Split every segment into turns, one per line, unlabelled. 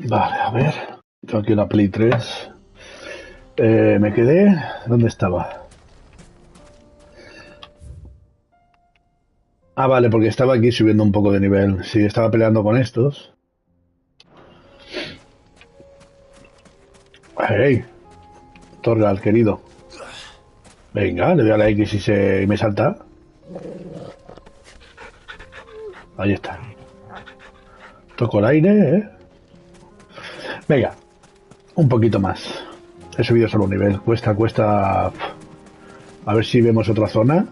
Vale, a ver. Tengo aquí una Play 3. Me quedé. ¿Dónde estaba? Ah, vale, porque estaba aquí subiendo un poco de nivel. Sí, estaba peleando con estos. ¡Hey! Torgal, querido. Venga, le doy a la X y me salta. Ahí está. Toco el aire, ¿eh? Venga, un poquito más. He subido solo un nivel. Cuesta. A ver si vemos otra zona.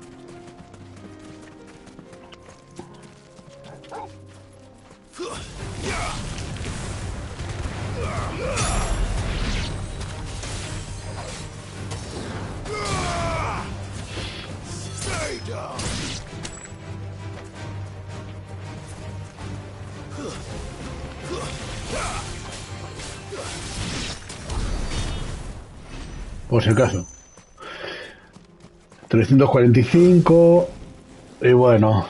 Por si acaso. 345. Y bueno.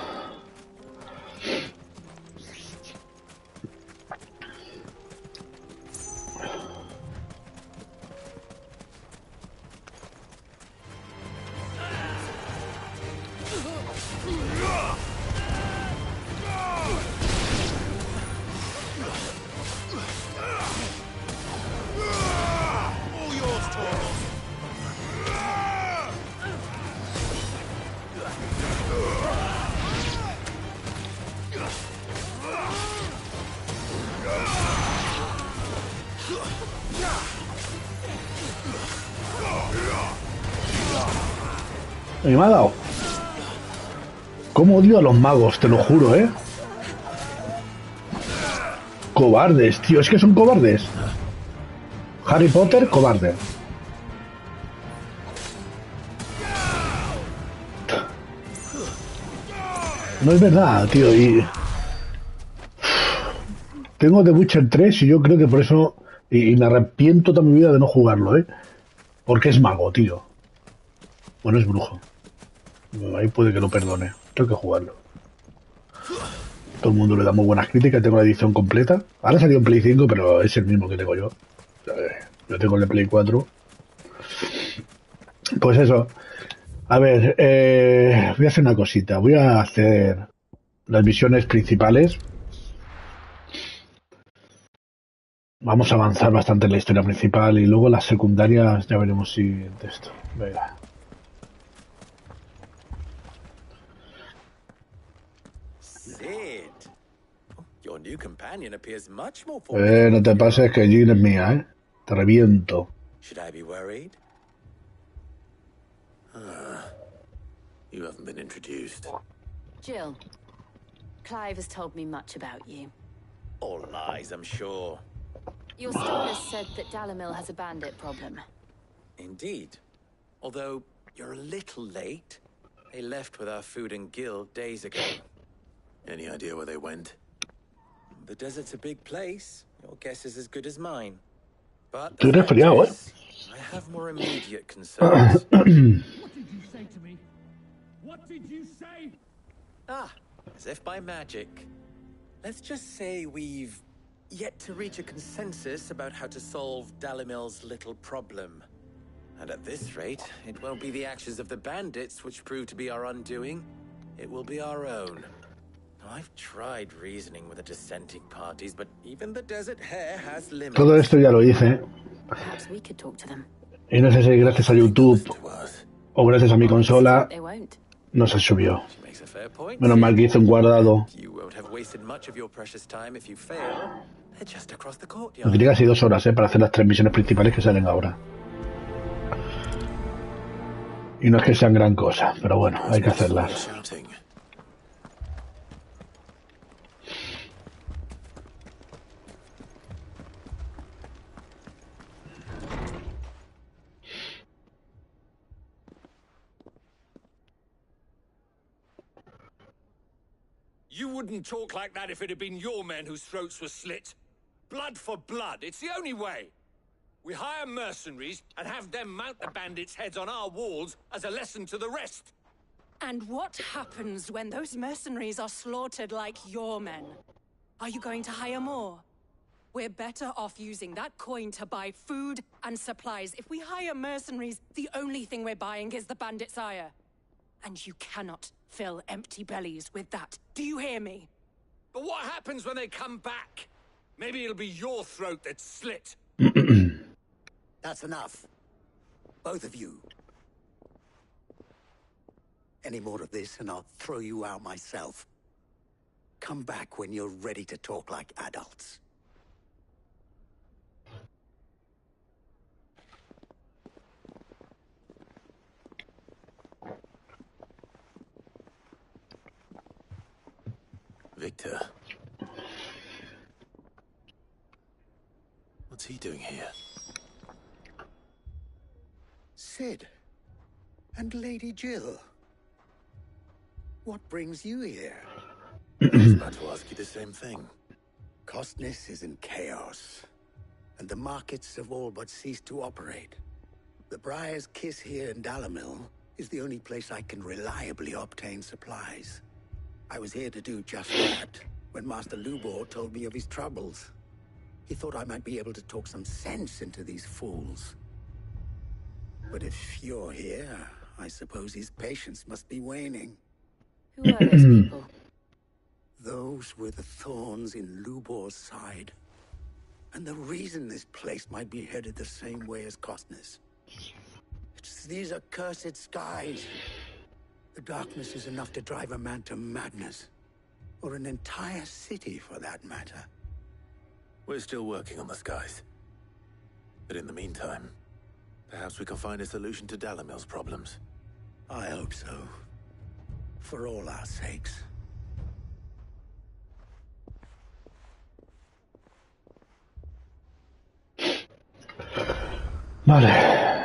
Y me ha dado. ¿Cómo odio a los magos? Te lo juro, ¿eh? Cobardes, tío. Es que son cobardes. Harry Potter, cobarde. No es verdad, tío. Y tengo The Witcher 3 y yo creo que por eso... Y me arrepiento toda mi vida de no jugarlo, ¿eh? Porque es mago, tío. Bueno, es brujo. Ahí puede que lo perdone. Tengo que jugarlo. Todo el mundo le da muy buenas críticas. Tengo la edición completa. Ahora salió en Play 5, pero es el mismo que tengo yo. Yo tengo el de Play 4. Pues eso. A ver, voy a hacer una cosita. Voy a hacer las misiones principales. Vamos a avanzar bastante en la historia principal y luego las secundarias ya veremos si de esto. Venga. No te pases que Jean es mía, ¿eh? Te reviento.
Should I be worried? You haven't been introduced.
Jill, Clive has told me much about you.
All lies, I'm sure.
Your steward said that Dalamil has a bandit problem.
Indeed. Although, you're a little late. They left with our food and guild days ago. Any idea where they went? The desert's a big place. Your guess is as good as mine. But the fact is, I have more immediate concerns.
What did you say to me? What did you say?
Ah, as if by magic. Let's just say we've yet to reach a consensus about how to solve Dalimil's little problem. And at this rate, it won't be the actions of the bandits which prove to be our undoing. It will be our own. I've tried reasoning with the dissenting parties, but even the Desert Hare has limits.
Todo esto ya lo hice.
Perhaps we could talk to them.
Y no sé si gracias a YouTube o gracias a mi consola no se subió. Menos mal que hice un guardado. Me tiré casi 2 horas, para hacer las 3 misiones principales que salen ahora. Y no es que sean gran cosa, pero bueno, hay que hacerlas.
You wouldn't talk like that if it had been your men whose throats were slit. Blood for blood, it's the only way. We hire mercenaries and have them mount the bandits' heads on our walls as a lesson to the rest.
And what happens when those mercenaries are slaughtered like your men? Are you going to hire more? We're better off using that coin to buy food and supplies. If we hire mercenaries, the only thing we're buying is the bandit's ire. And you cannot fill empty bellies with that. Do you hear me?
But what happens when they come back? Maybe it'll be your throat that's slit.
That's enough. Both of you. Any more of this and I'll throw you out myself. Come back when you're ready to talk like adults.
Victor. What's he doing here?
Cid. And Lady Jill. What brings you here?
I was about to ask you the same thing.
Costness is in chaos, and the markets have all but ceased to operate. The Briar's Kiss here in Dalimil is the only place I can reliably obtain supplies. I was here to do just that when Master Lubor told me of his troubles. He thought I might be able to talk some sense into these fools. But if you're here, I suppose his patience must be waning.
Who are those people?
Those were the thorns in Lubor's side. And the reason this place might be headed the same way as Costness. It's these accursed skies. The darkness is enough to drive a man to madness. Or an entire city, for that matter.
We're still working on the skies. But in the meantime, perhaps we can find a solution to Dalimil's problems.
I hope so. For all our sakes.
Vale.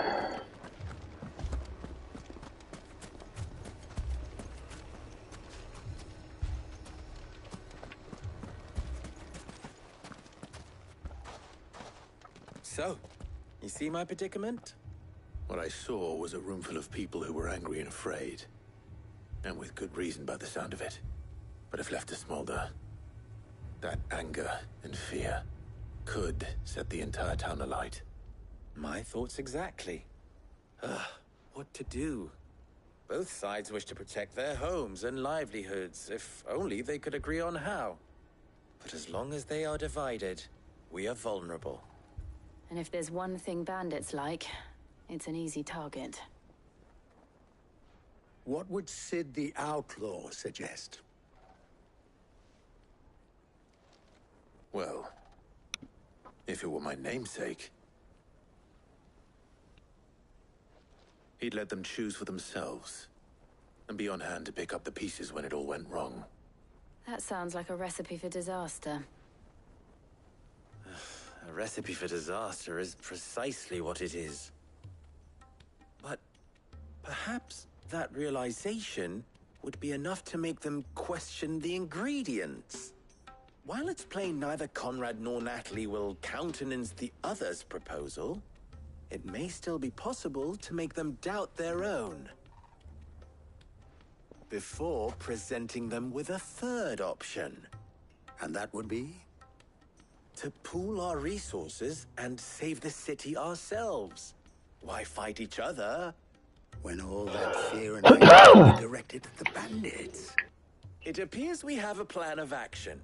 So, you see my predicament? What I saw was a room full of people who were angry and afraid. And with good reason by the sound of it. But if left to smolder, that anger and fear could set the entire town alight. My thoughts exactly. What to do? Both sides wish to protect their homes and livelihoods, if only they could agree on how. But as long as they are divided, we are vulnerable.
And if there's one thing bandits like, it's an easy target.
What would Cid the Outlaw suggest?
Well, if it were my namesake, he'd let them choose for themselves, and be on hand to pick up the pieces when it all went wrong.
That sounds like a recipe for disaster.
A recipe for disaster is precisely what it is. But perhaps that realization would be enough to make them question the ingredients. While it's plain neither Conrad nor Natalie will countenance the other's proposal, it may still be possible to make them doubt their own. Before presenting them with a third option.
And that would be?
To pool our resources and save the city ourselves. Why fight each other?
When all that fear and anger will be directed at the bandits.
It appears we have a plan of action.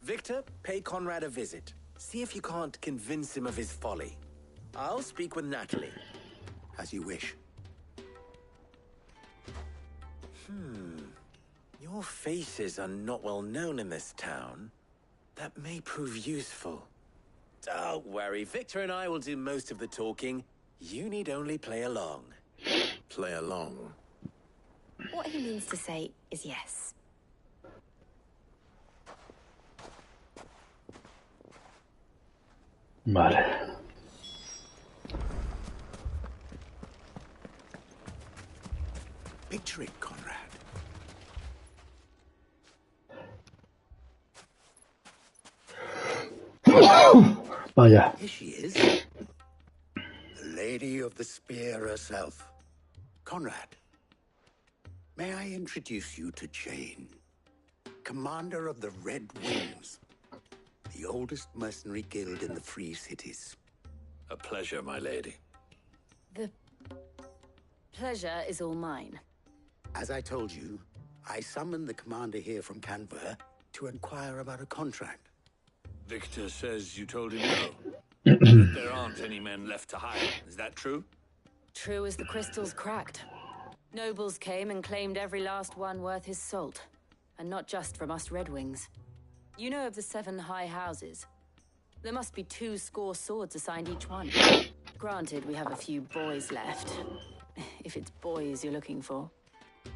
Victor, pay Conrad a visit. See if you can't convince him of his folly. I'll speak with Natalie.
As you wish.
Your faces are not well known in this town. That may prove useful. Don't worry, Victor and I will do most of the talking. You need only play along. Play along?
What he means to say is yes.
Vale.
Picture it, Conrad.
Vaya.
Here she is. The Lady of the Spear herself. Conrad, may I introduce you to Jane, commander of the Red Wings. the oldest mercenary guild in the Free Cities.
A pleasure, my lady.
The pleasure is all mine.
As I told you, I summoned the commander here from Canver to inquire about a contract.
Victor says you told him no. That there aren't any men left to hire. Is that true?
True as the crystals cracked. Nobles came and claimed every last one worth his salt. And not just from us Red Wings. You know of the 7 high houses. There must be 2 swords assigned each one. Granted, we have a few boys left. If it's boys you're looking for.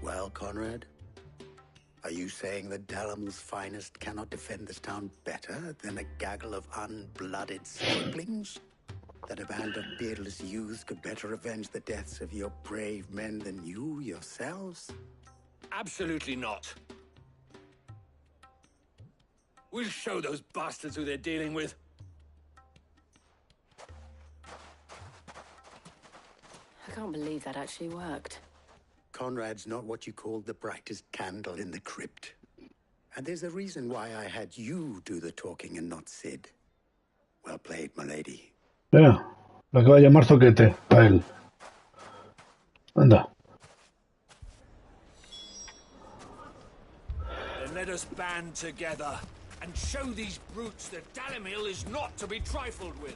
Well, Conrad, are you saying that Dalamil's finest cannot defend this town better than a gaggle of unblooded striplings? That a band of beardless youths could better avenge the deaths of your brave men than you yourselves?
Absolutely not. We'll show those bastards who they're dealing with.
I can't believe that actually worked.
Conrad's not what you called the brightest candle in the crypt. And there's a reason why I had you do the talking and not Sid. Well played, my lady.
Vea, lo que va a llamar zoquete a él. Anda.
Then let us band together and show these brutes that Dalimil is not to be trifled with.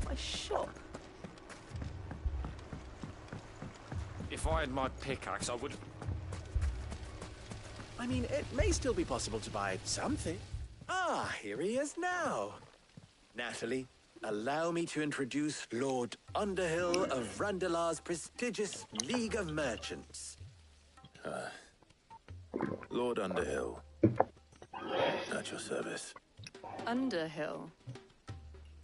My shop.
If I had my pickaxe, I would...
I mean, it may still be possible to buy something. Ah, here he is now. Natalie, allow me to introduce Lord Underhill of Randalar's prestigious League of Merchants.
Lord Underhill. At your service.
Underhill.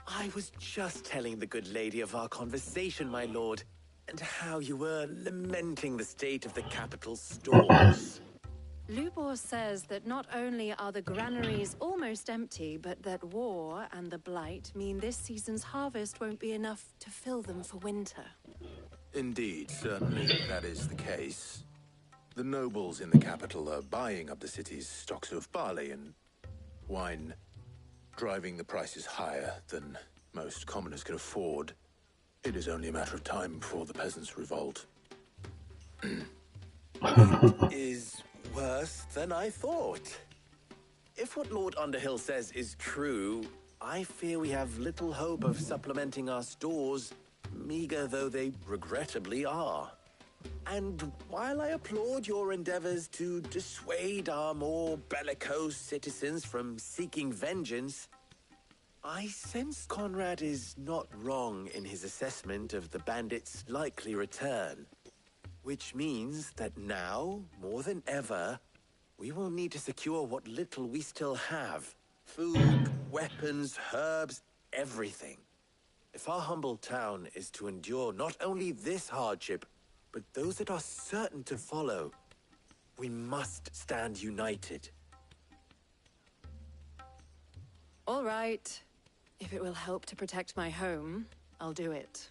I was just telling the good lady of our conversation, my lord, and how you were lamenting the state of the capital's stores.
Lubor says that not only are the granaries almost empty, but that war and the Blight mean this season's harvest won't be enough to fill them for winter.
Indeed, certainly that is the case. The nobles in the capital are buying up the city's stocks of barley and wine, driving the prices higher than most commoners can afford. It is only a matter of time before the peasants revolt.
Is worse than I thought. If what Lord Underhill says is true, I fear we have little hope of supplementing our stores, meager though they regrettably are. And while I applaud your endeavors to dissuade our more bellicose citizens from seeking vengeance, I sense Conrad is not wrong in his assessment of the bandits' likely return. Which means that now, more than ever, we will need to secure what little we still have. Food, weapons, herbs, everything. If our humble town is to endure not only this hardship, but those that are certain to follow, we must stand united.
All right. If it will help to protect my home, I'll do it.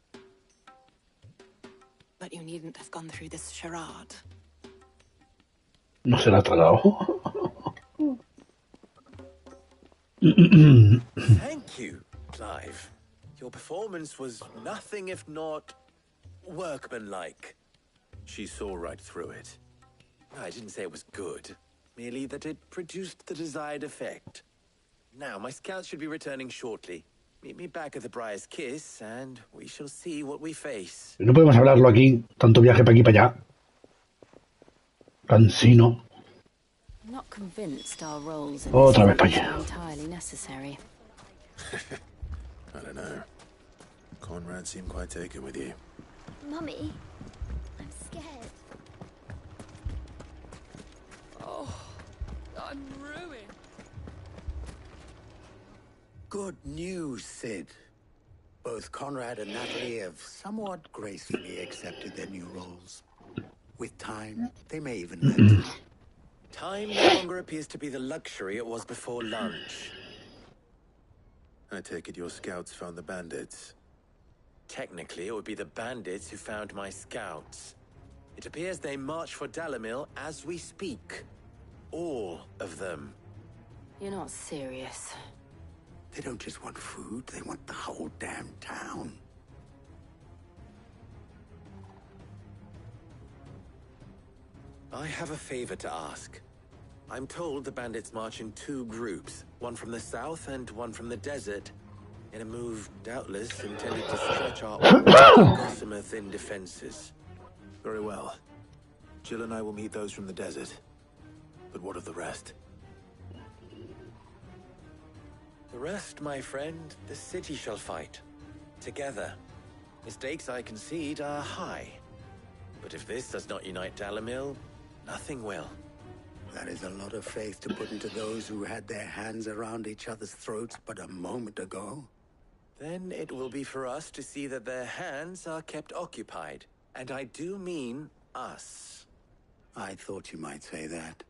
But you needn't have gone through this charade.
No se la ha tragado.
Thank you, Clive. Your performance was nothing if not workmanlike.
She saw right through it.
I didn't say it was good, merely that it produced the desired effect. Now, my scouts should be returning shortly. Meet me back at the Briar's Kiss, and we shall see what we face.
No podemos hablarlo aquí, tanto viaje para aquí para allá. Cansino.
I'm not convinced our roles in
Otra vez
this
para
are
allá.
entirely necessary.
I don't know. Conrad seemed quite taken with you.
Mummy, I'm scared.
Oh, I'm ruined.
Good news, Sid. Both Conrad and Natalie have somewhat gracefully accepted their new roles. With time, they may even learn.
Time no longer appears to be the luxury it was before lunch.
I take it your scouts found the bandits.
Technically, it would be the bandits who found my scouts. It appears they march for Dalimil as we speak. All of them.
You're not serious.
They don't just want food, they want the whole damn town.
I have a favor to ask. I'm told the bandits march in 2 groups, one from the south and one from the desert, in a move doubtless intended to stretch our gossamer thin defenses.
Very well. Jill and I will meet those from the desert. But what of the rest?
The rest, my friend, the city shall fight. Together. The stakes, I concede, are high. But if this does not unite Dalimil, nothing will.
That is a lot of faith to put into those who had their hands around each other's throats but a moment ago.
Then it will be for us to see that their hands are kept occupied. And I do mean us.
I thought you might say that.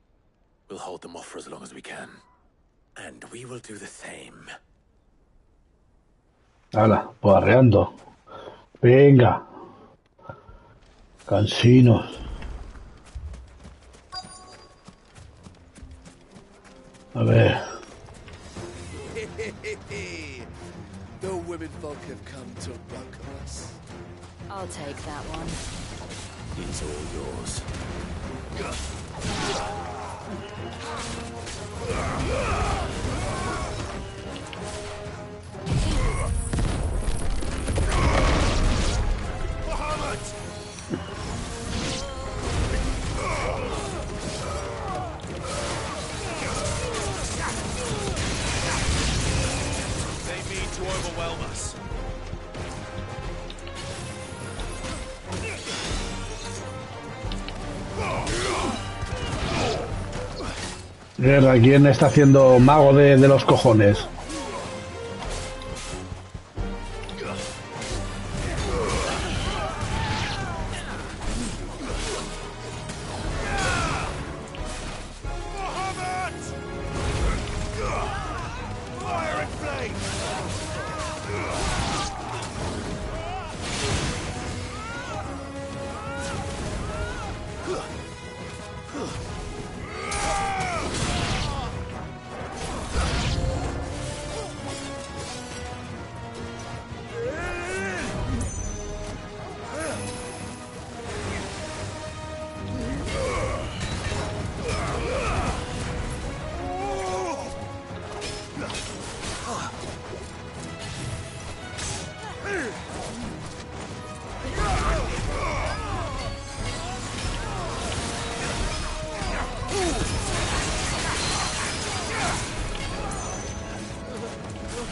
We'll hold them off for as long as we can.
And we will do the same.
Hala, pues arreando. Venga. Cansinos. A ver.
The women folk have come to welcome us.
I'll take that one.
He's all yours.
They mean to overwhelm us.
Guerra, ¿quién está haciendo mago de los cojones?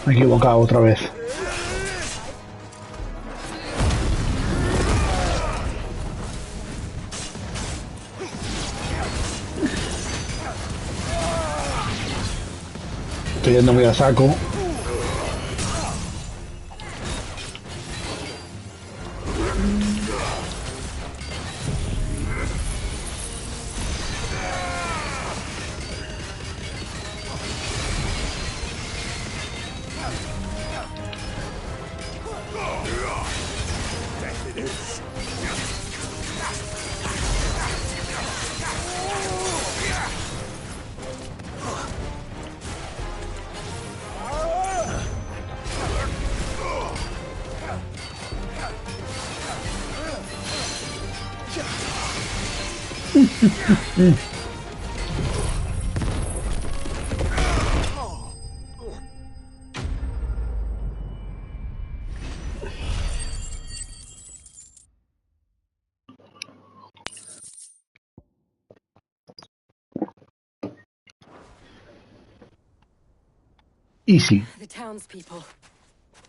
Me he equivocado otra vez. Estoy yendo muy a saco. Easy.
The townspeople.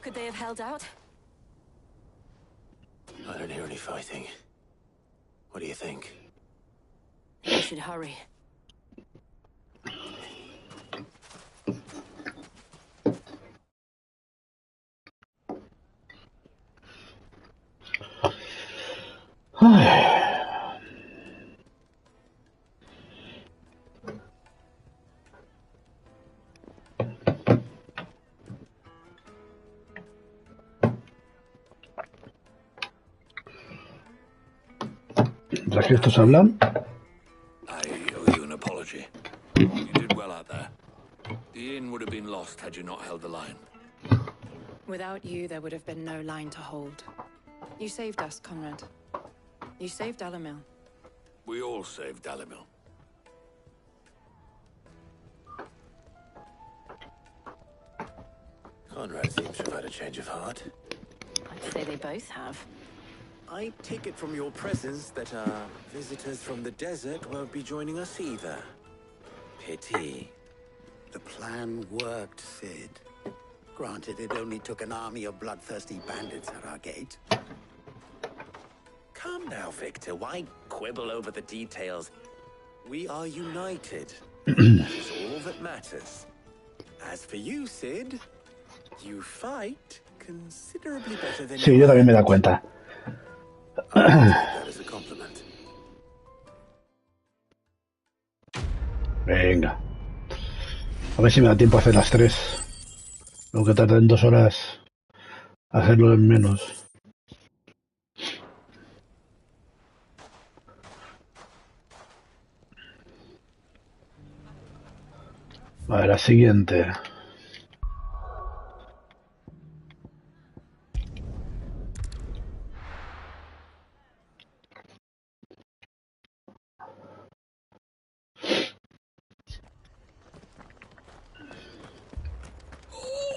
Could they have held out?
I don't hear any fighting. What do you think?
We should hurry.
Mientras que estos hablan...
I owe you an apology. You did well out there. The inn would have been lost had you not held the line.
Without you, there would have been no line to hold. You saved us, Conrad. You saved Dalimil.
We all saved Dalimil.
Conrad seems to have had a change of heart.
I'd say they both have.
I take it from your presence that our visitors from the desert won't be joining us either. Pity.
The plan worked, Sid. Granted, it only took an army of bloodthirsty bandits at our gate.
Come now, Victor. Why quibble over the details? We are united. That is all that matters. As for you, Sid, you fight considerably better than
Sí,
you
yo también me
were.
da cuenta.
That is a compliment.
Venga. A ver si me da tiempo a hacer las 3. Lo que tarda en 2 horas hacerlo en menos. Vale, la siguiente.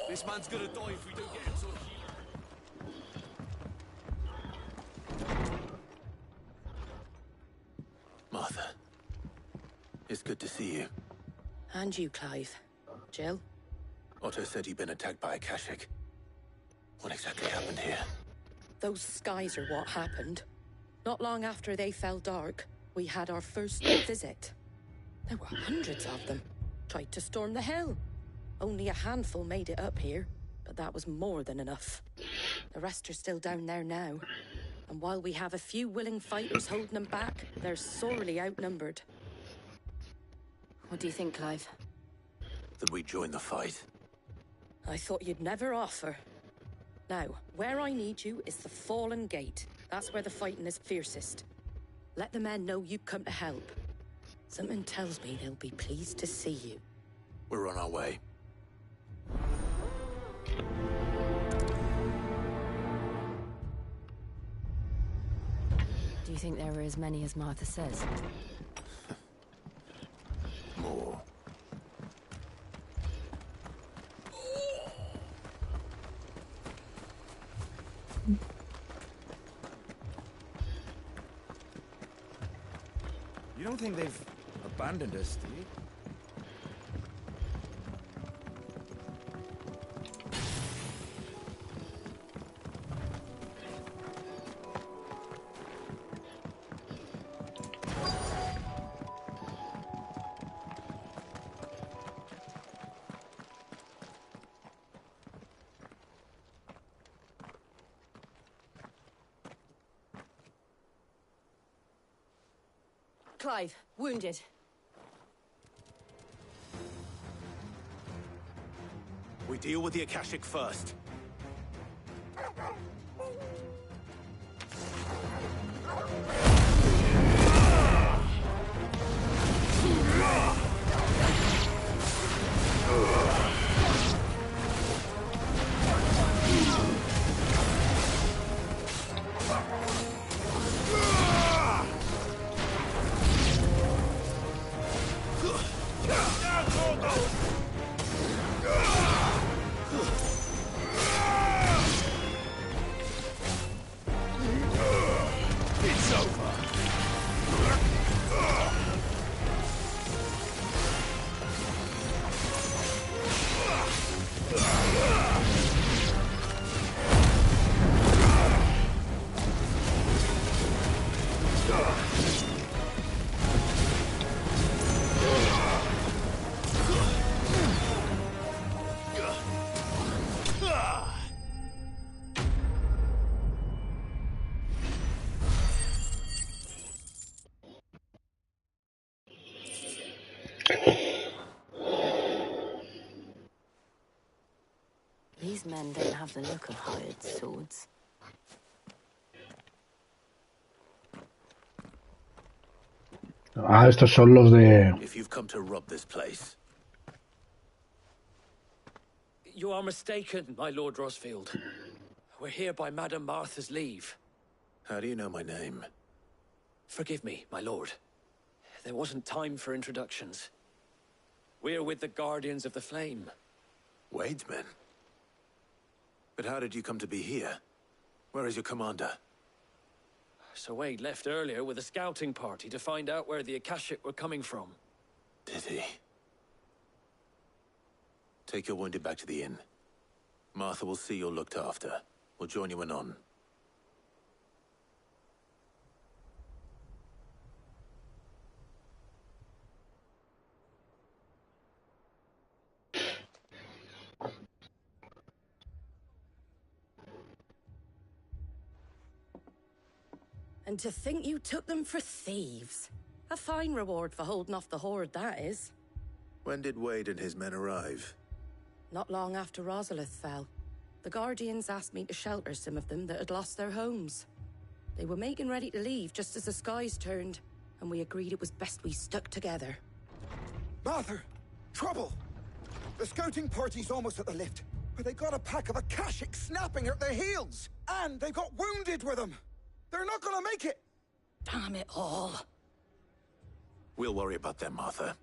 This man's gonna die if we don't get him to a healer.
Martha, it's good to see you.
And you, Clive. Jill?
Otto said you'd been attacked by a Kashik. What exactly happened here?
Those skies are what happened. Not long after they fell dark, we had our first visit. There were hundreds of them. Tried to storm the hill. Only a handful made it up here, but that was more than enough. The rest are still down there now. And while we have a few willing fighters holding them back, they're sorely outnumbered.
What do you think, Clive?
That we join the fight.
I thought you'd never offer. Now, where I need you is the Fallen Gate. That's where the fighting is fiercest. Let the men know you come to help. Something tells me they'll be pleased to see you.
We're on our way.
Do you think there are as many as Martha says?
More.
You don't think they've abandoned us, do you?
Clive, wounded.
We deal with the Akashic first.
These men don't have the look of hired swords.
Ah, estos son los de...
If you've come to rob this place.
You are mistaken, my Lord Rosfield. We're here by Madame Martha's leave.
How do you know my name?
Forgive me, my lord. There wasn't time for introductions. We're with the Guardians of the Flame.
Wade's men? But how did you come to be here? Where is your commander?
Sir Wade left earlier with a scouting party to find out where the Akashic were coming from.
Did he? Take your wounded back to the inn. Martha will see you're looked after. We'll join you anon.
And to think you took them for thieves. A fine reward for holding off the horde, that is.
When did Wade and his men arrive?
Not long after Rosalith fell. The Guardians asked me to shelter some of them that had lost their homes. They were making ready to leave just as the skies turned, and we agreed it was best we stuck together.
Martha! Trouble! The scouting party's almost at the lift, but they got a pack of Akashic snapping at their heels! And they got wounded with them! They're not gonna make it!
Damn it all.
We'll worry about them, Martha.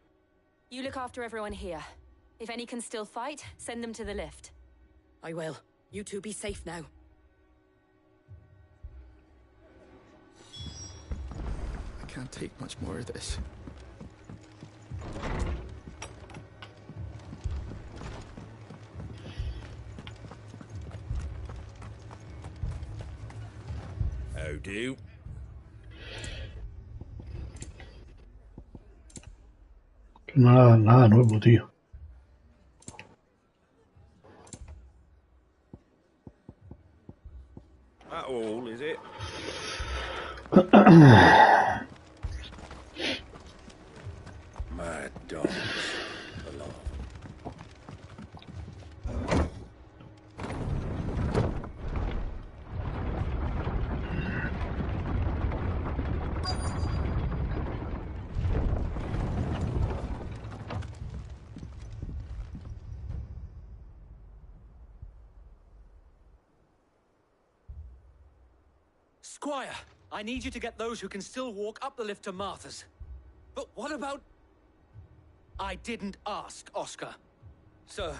You look after everyone here. If any can still fight, send them to the lift.
I will. You two be safe now.
I can't take much more of this.
How do?
Nada nuevo, tío.
That all, is it? Mad dogs. Along.
Squire, I need you to get those who can still walk up the lift to Martha's. But what about... I didn't ask, Oscar. Sir.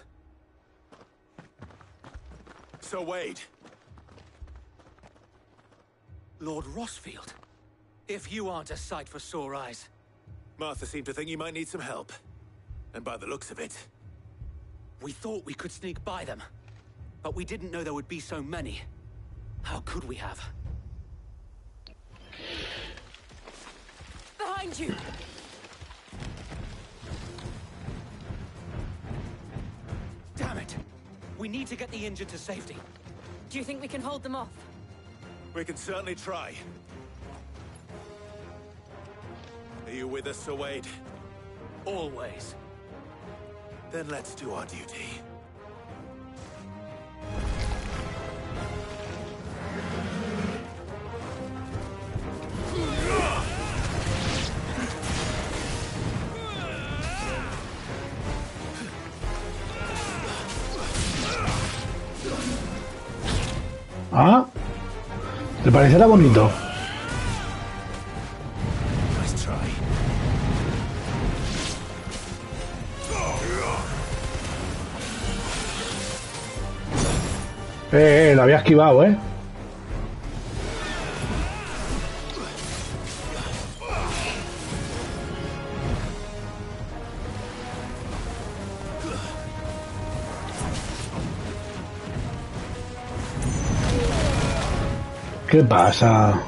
So Wade.
Lord Rosfield. If you aren't a sight for sore eyes.
Martha seemed to think you might need some help. And by the looks of it...
We thought we could sneak by them. But we didn't know there would be so many. How could we have?
Behind you!
Damn it! We need to get the injured to safety.
Do you think we can hold them off?
We can certainly try. Are you with us, Sir Wade?
Always.
Then let's do our duty.
Ah, ¿te parecerá bonito?
Nice try.
Lo había esquivado, ¿eh? ¿Qué pasa?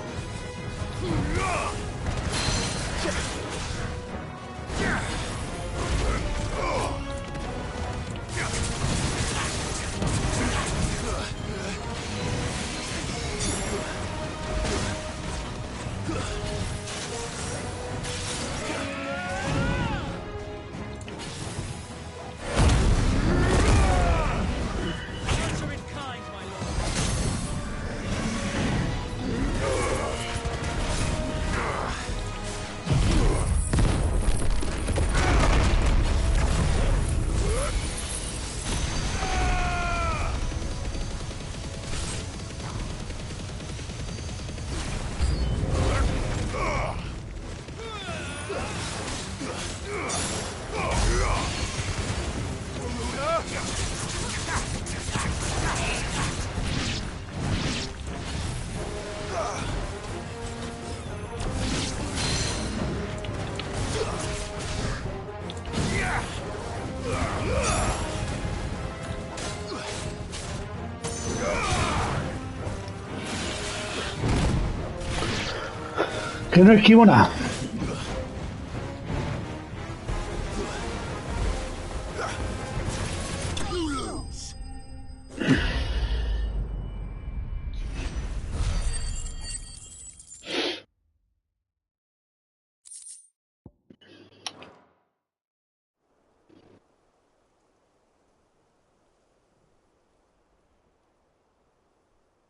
Que no esquivo nada.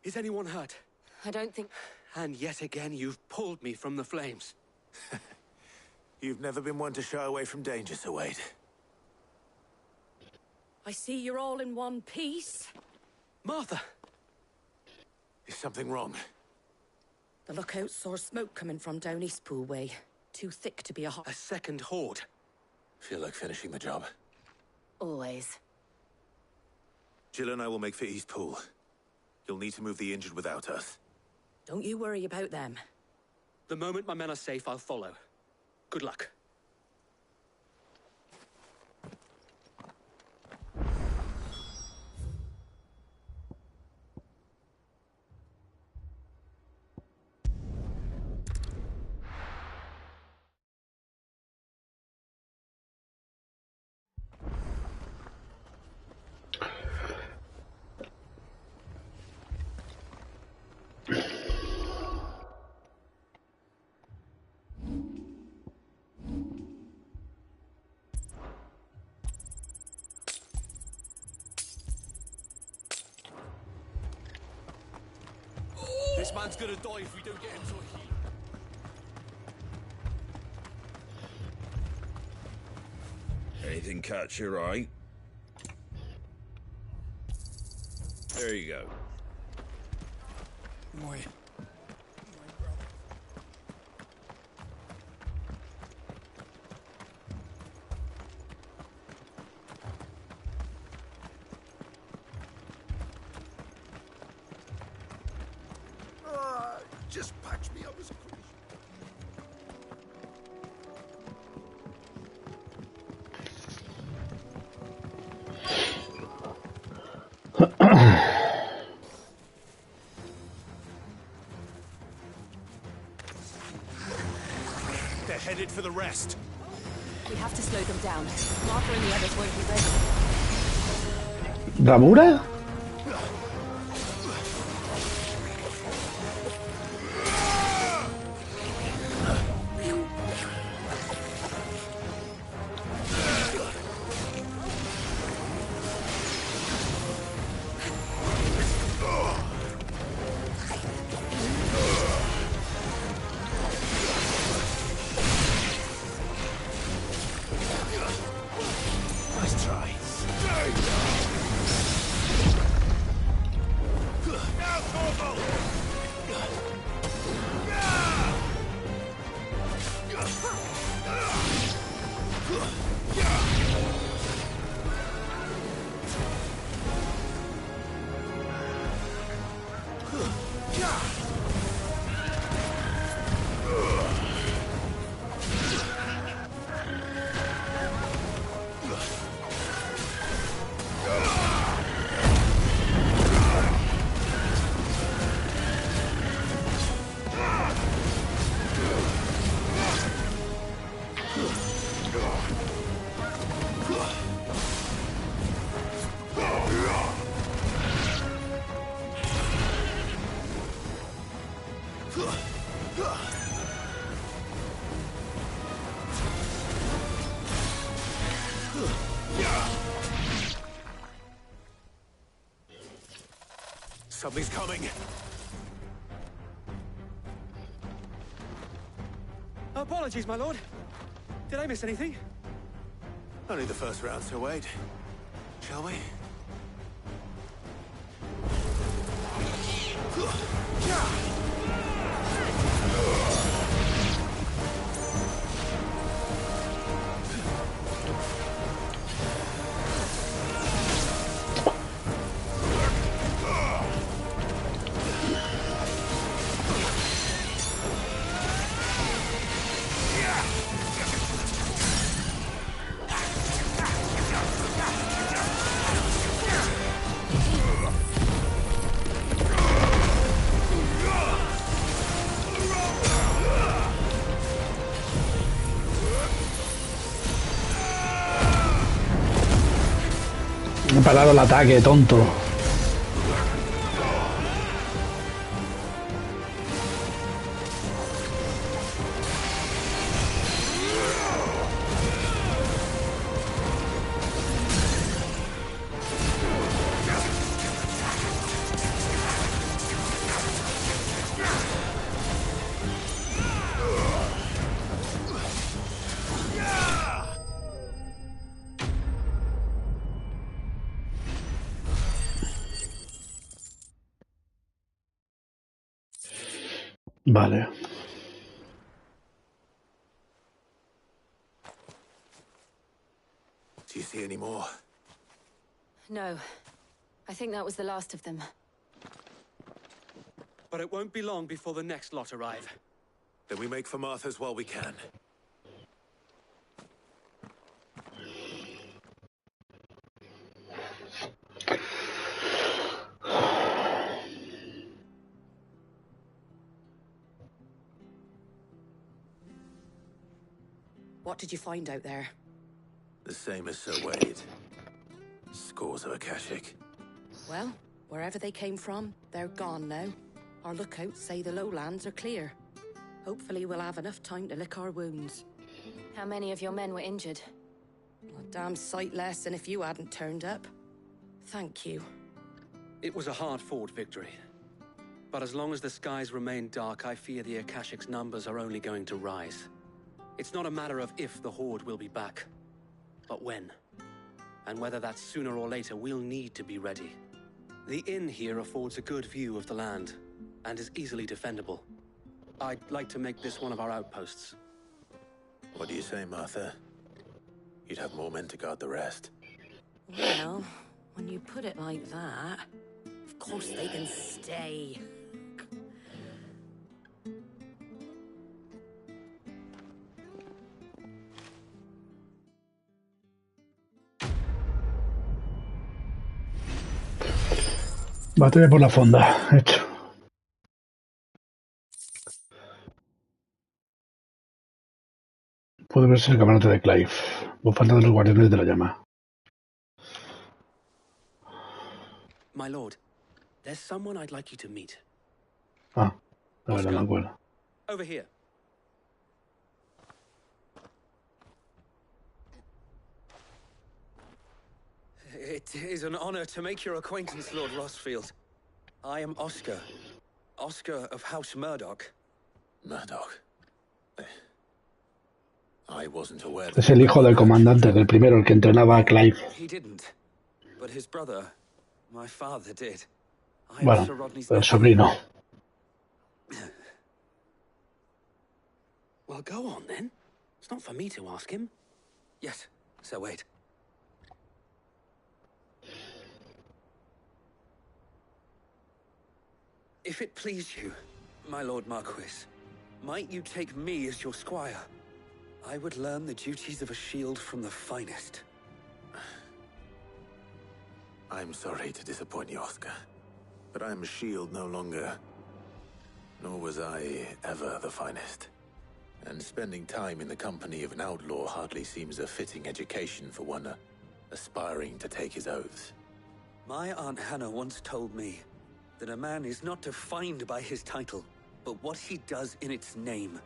Is anyone hurt?
I don't think...
And yet again, you've pulled me from the flames.
You've never been one to shy away from danger, Sir Wade.
I see you're all in one piece.
Martha!
Is something wrong?
The lookout saw smoke coming from down Eastpool way. Too thick to be a
second horde.
Feel like finishing the job.
Always.
Jill and I will make for Eastpool. You'll need to move the injured without us.
Don't you worry about them.
The moment my men are safe, I'll follow. Good luck.
This man's gonna die if we don't get him to a heal.
Anything catch your eye? There you go.
Boy. Just patch me up as quick as
They're headed for the rest.
We have to slow them down. Martha and the others won't be ready.
¿Ramura?
Nice try.
Something's coming.
Apologies, my lord. Did I miss anything?
Only the first round, Sir Wade. Shall we?
parado el ataque, tonto. Vale.
Do you see any more?
No. I think that was the last of them.
But it won't be long before the next lot arrive.
Then we make for Martha's while we can.
What did you find out there?
The same as Sir Wade. Scores of Akashic.
Well, wherever they came from, they're gone now. Our lookouts say the lowlands are clear. Hopefully we'll have enough time to lick our wounds.
How many of your men were injured?
A damn sight less than if you hadn't turned up. Thank you.
It was a hard-fought victory. But as long as the skies remain dark, I fear the Akashic's numbers are only going to rise. It's not a matter of if the Horde will be back, but when. And whether that's sooner or later, we'll need to be ready. The inn here affords a good view of the land, and is easily defendable. I'd like to make this one of our outposts.
What do you say, Martha? You'd have more men to guard the rest.
Well, when you put it like that, of course they can stay.
Batalla por la fonda, hecho. Puede verse el camarote de Clive. Bufanda de los guardianes de la llama.
My lord, there's someone I'd like you to meet.
Ah, la verdad, me acuerdo.
Over here. It is an honor to make your acquaintance, Lord Rosfield. I am Oscar. Oscar of House Murdoch.
Murdoch? I wasn't aware that...
Es el hijo del comandante, del primero, el que entrenaba a Clive.
He didn't. But his brother, my father, did.
Bueno, el sobrino.
Well, go on then. It's not for me to ask him. Yes, Sir Wade. If it please you, my Lord Marquis, might you take me as your squire? I would learn the duties of a shield from the finest.
I'm sorry to disappoint you, Oscar, but I'm a shield no longer. Nor was I ever the finest. And spending time in the company of an outlaw hardly seems a fitting education for one aspiring to take his oaths.
My Aunt Hannah once told me that a man is not defined by his title, but what he does in its name.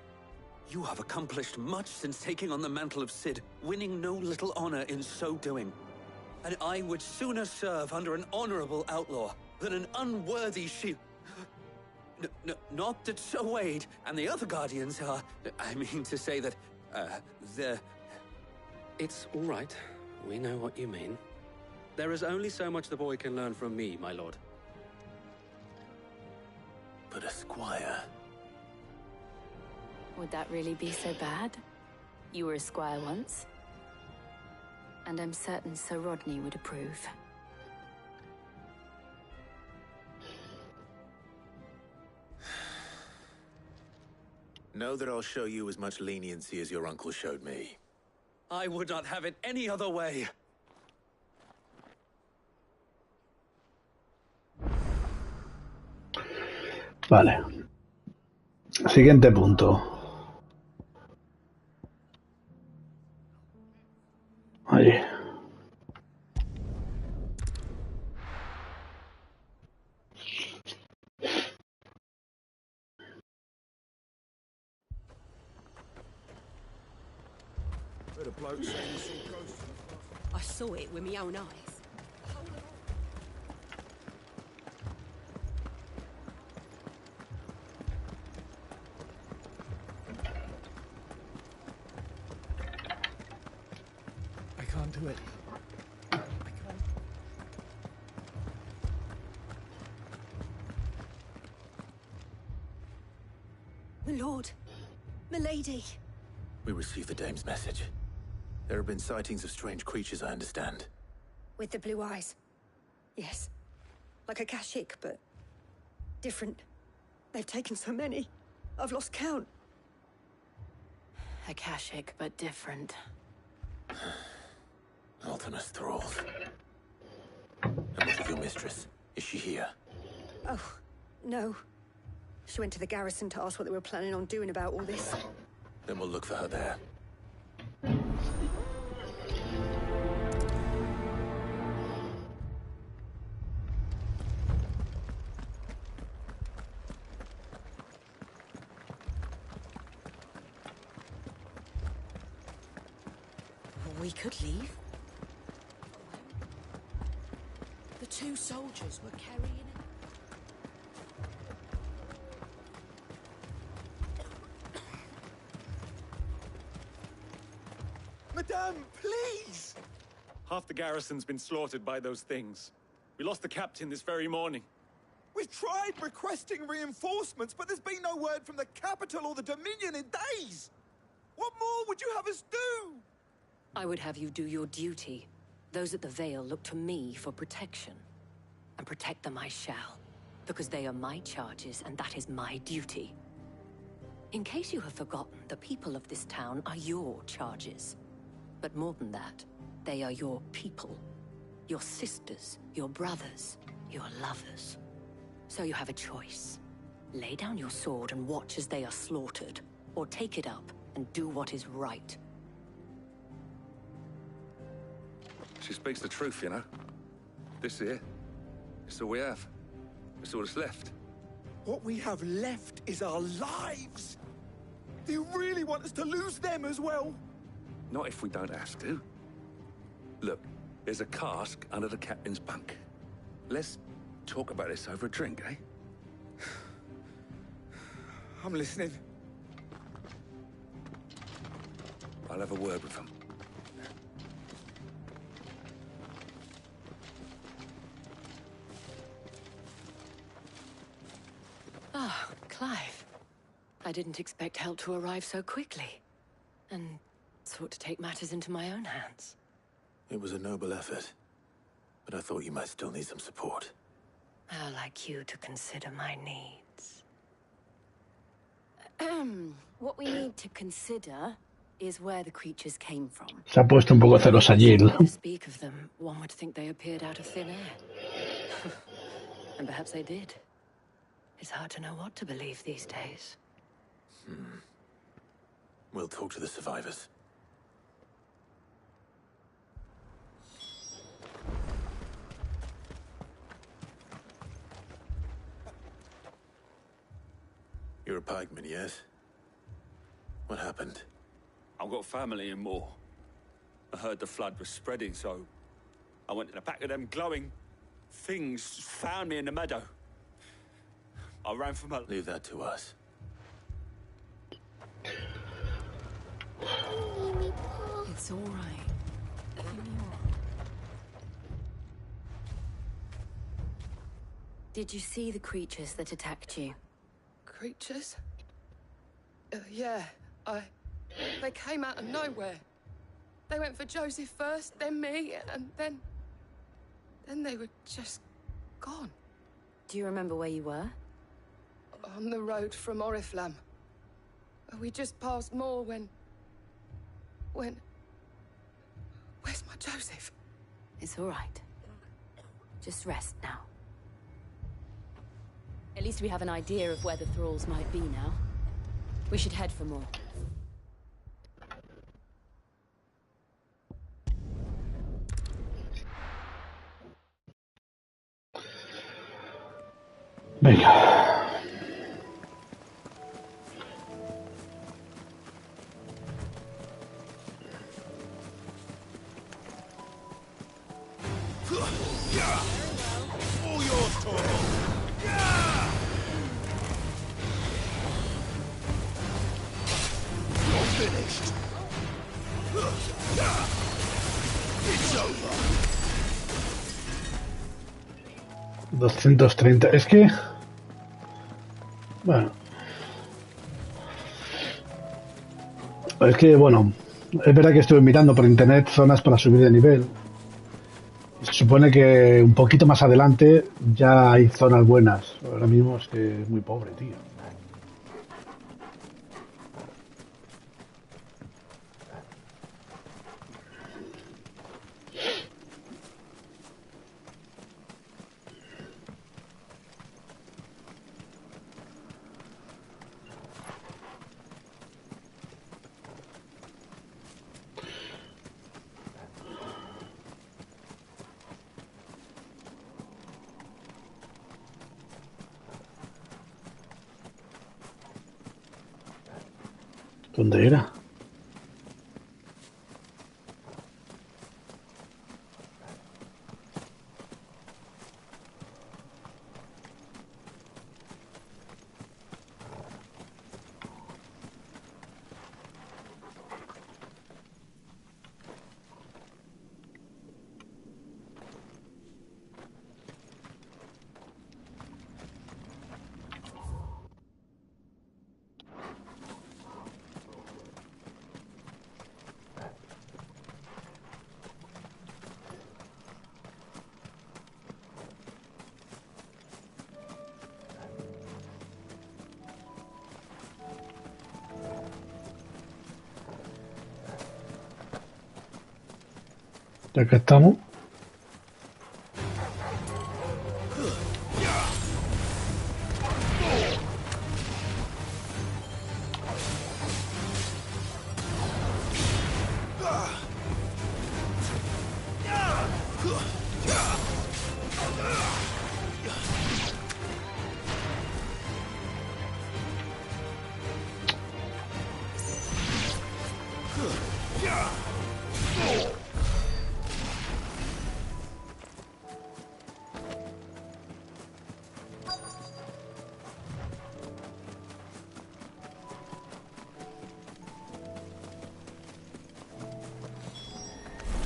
You have accomplished much since taking on the mantle of Cid, winning no little honor in so doing. And I would sooner serve under an honorable outlaw than an unworthy shield. Not that Sir Wade and the other Guardians are... I mean to say that, they're... It's all right. We know what you mean. There is only so much the boy can learn from me, my lord.
But a squire...
Would that really be so bad? You were a squire once. And I'm certain Sir Rodney would approve.
Know that I'll show you as much leniency as your uncle showed me.
I would not have it any other way.
Vale. Siguiente punto. Ahí.
Heard a bloke saying he saw ghosts.
I saw it with my own eyes.
I can't do it. I can't.
My lord. Milady.
We received the dame's message. There have been sightings of strange creatures, I understand.
With the blue eyes. Yes. Like a Kashyyyk, but different. They've taken so many. I've lost count.
A Kashyyyk, but different.
Ultimus thralls. And what of your mistress? Is she here?
Oh, no. She went to the garrison to ask what they were planning on doing about all this.
Then we'll look for her there.
We could leave.
The two soldiers were carrying it.
Madame, please!
Half the garrison's been slaughtered by those things. We lost the captain this very morning.
We've tried requesting reinforcements, but there's been no word from the capital or the Dominion in days! What more would you have us do?
I would have you do your duty. Those at the Vale look to me for protection. And protect them I shall. Because they are my charges, and that is my duty. In case you have forgotten, the people of this town are your charges. But more than that, they are your people. Your sisters, your brothers, your lovers. So you have a choice. Lay down your sword and watch as they are slaughtered, or take it up and do what is right.
She speaks the truth, you know. This here, it's all we have. It's all that's left.
What we have left is our lives! Do you really want us to lose them as well?
Not if we don't have to. Look, there's a cask under the captain's bunk. Let's talk about this over a drink, eh?
I'm listening.
I'll have a word with him.
Ah, Clive. I didn't expect help to arrive so quickly. And sought to take matters into my own hands.
It was a noble effort. But I thought you might still need some support.
I'd like you to consider my needs. What we need to consider is where the creatures came from.
Se ha puesto un poco celosa Jill.
To speak of them, one would think they appeared out of thin air. And perhaps they did. It's hard to know what to believe these days.
We'll talk to the survivors. You're a pikeman, yes? What happened?
I've got family in Moor. I heard the flood was spreading, so I went to the back of them glowing things, found me in the meadow. I ran from her.
Leave that to us.
It's all right. Did you see the creatures that attacked you?
Creatures? Yeah, they came out of nowhere. They went for Joseph first, then me, and then they were just gone.
Do you remember where you were?
On the road from Oriflamme. We just passed Moor when... Where's my Joseph?
It's all right. Just rest now. At least we have an idea of where the thralls might be now. We should head for more.
Venga.
All yours, Torvald. You're finished. It's over.
230. Es que... Bueno. Es que, bueno, es verdad que estuve mirando por internet zonas para subir de nivel. Se supone que un poquito más adelante ya hay zonas buenas. Ahora mismo es que es muy pobre, tío. ¿Dónde era? Ya que estamos.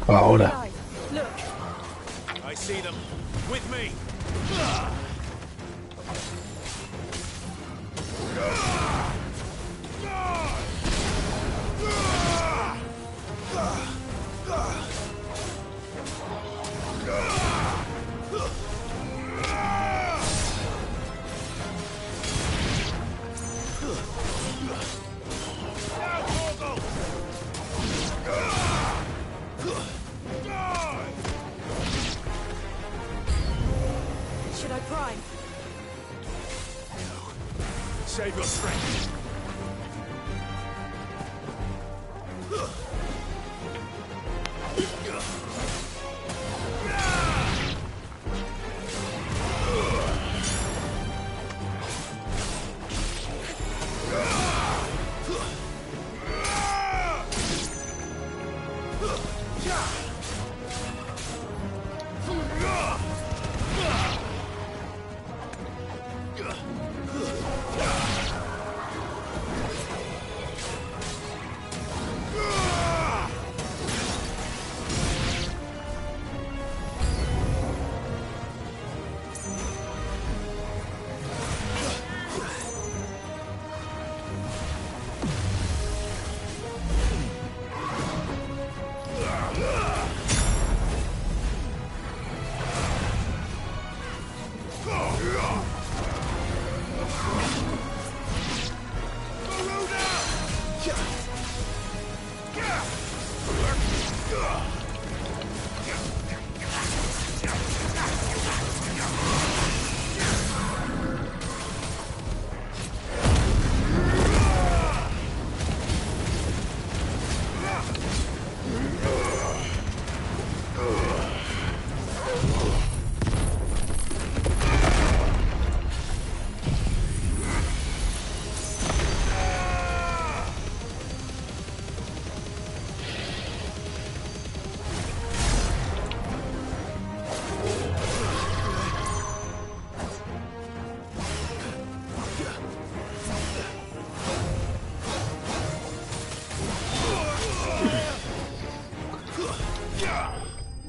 Ahora.
I see them. With me.
Should I prime?
Save your strength.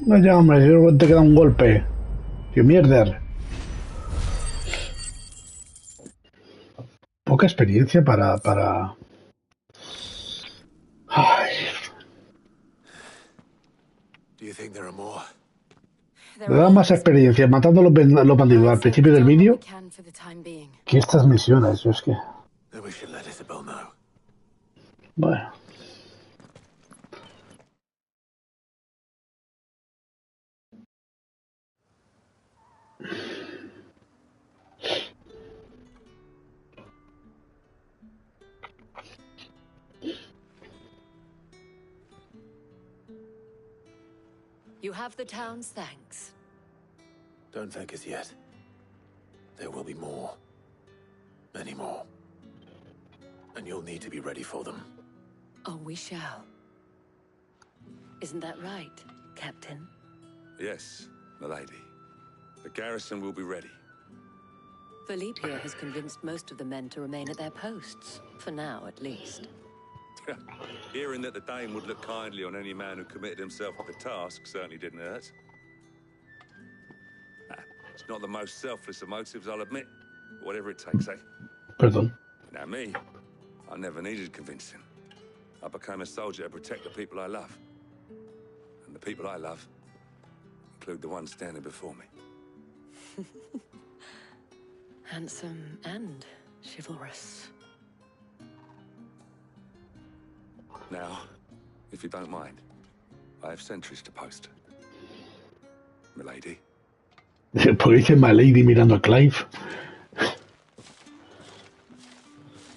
No, ya, hombre, yo te queda un golpe. ¡Qué mierda! Poca experiencia para... Ay. Le da más experiencia matando a los bandidos al principio del vídeo que estas misiones. Yo es que... Bueno.
You have the town's thanks.
Don't thank us yet. There will be more. Many more. And you'll need to be ready for them.
Oh, we shall. Isn't that right, Captain?
Yes, milady. The garrison will be ready.
Philippe here has convinced most of the men to remain at their posts. For now, at least.
Hearing that the Dane would look kindly on any man who committed himself to the task certainly didn't hurt. It's not the most selfless of motives, I'll admit. Whatever it takes, eh?
Perdón.
Now me, I never needed convincing. I became a soldier to protect the people I love. And the people I love include the ones standing before me.
Handsome and chivalrous.
Now, if you don't mind, I have sentries to post. Milady.
¿Por qué dice Milady mirando a Clive?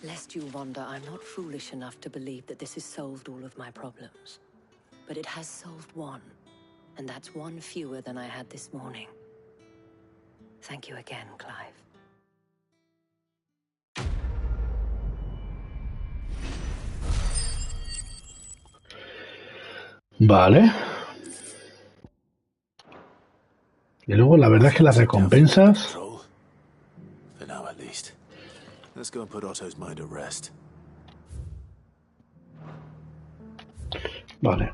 Lest you wonder, I'm not foolish enough to believe that this has solved all of my problems. But it has solved one, and that's one fewer than I had this morning. Thank you again, Clive.
Vale. Y luego la verdad es que las recompensas...
For now at least. Let's go and put Otto's mind at rest.
Vale.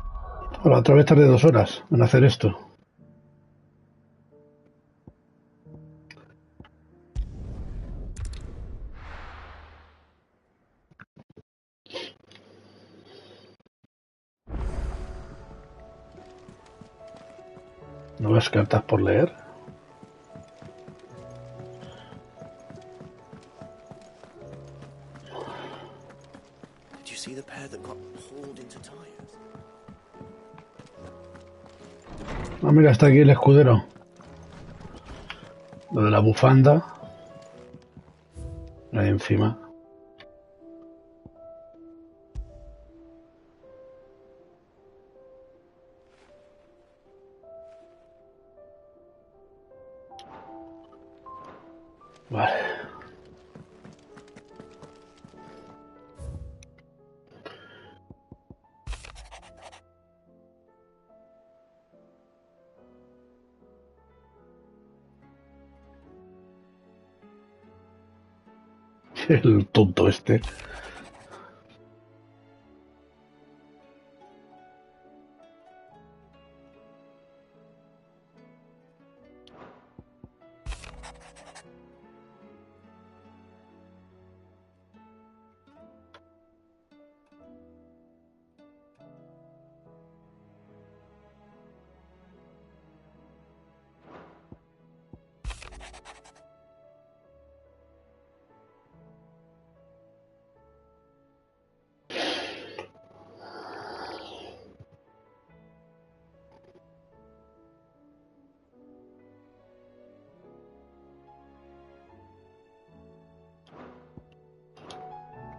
Ahora, otra vez tardé 2 horas en hacer esto. Nuevas cartas por leer.
Did you see the pair that got hauled into tires?
Ah, mira, está aquí el escudero. Lo de la bufanda. Ahí encima. Vale. El tonto este.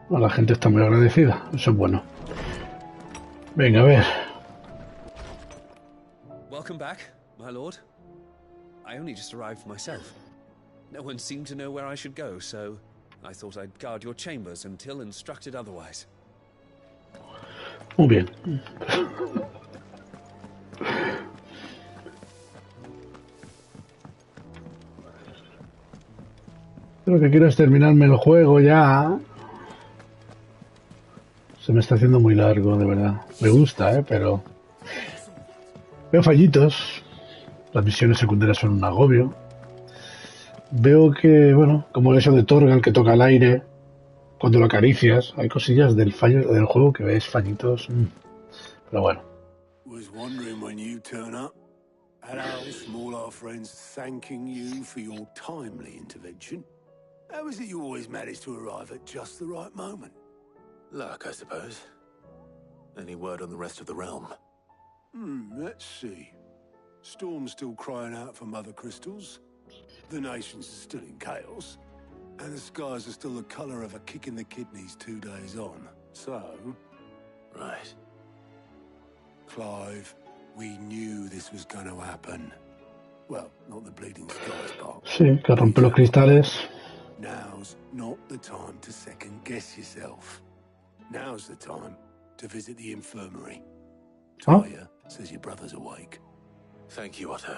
La gente está muy agradecida, eso es bueno. Venga, a ver.
Welcome back, my lord. I only just arrived myself. No one seemed to know where I should go, so I thought I'd guard your chambers until instructed otherwise.
Muy bien. Lo que quiero es terminarme el juego ya. Se me está haciendo muy largo, de verdad. Me gusta, pero... Veo fallitos. Las misiones secundarias son un agobio. Veo que, bueno, como eso de Torgal que toca el aire cuando lo acaricias. Hay cosillas del fallo del juego que ves fallitos. Pero bueno.
Was wondering when you turn up. And how small our friends thanking you for your timely intervention. How is it you always manage to arrive at just the right moment?
Luck, I suppose. Any word on the rest of the realm?
Let's see. Storm's still crying out for mother crystals. The nations are still in chaos. And the skies are still the color of a kick in the kidneys 2 days on. So...
Right.
Clive, we knew this was going to happen. Well, not the bleeding skies part.
Sí, que rompe los cristales.
Now's not the time to second guess yourself. Now's the time to visit the infirmary. Talia says your brother's awake.
Thank you, Otto.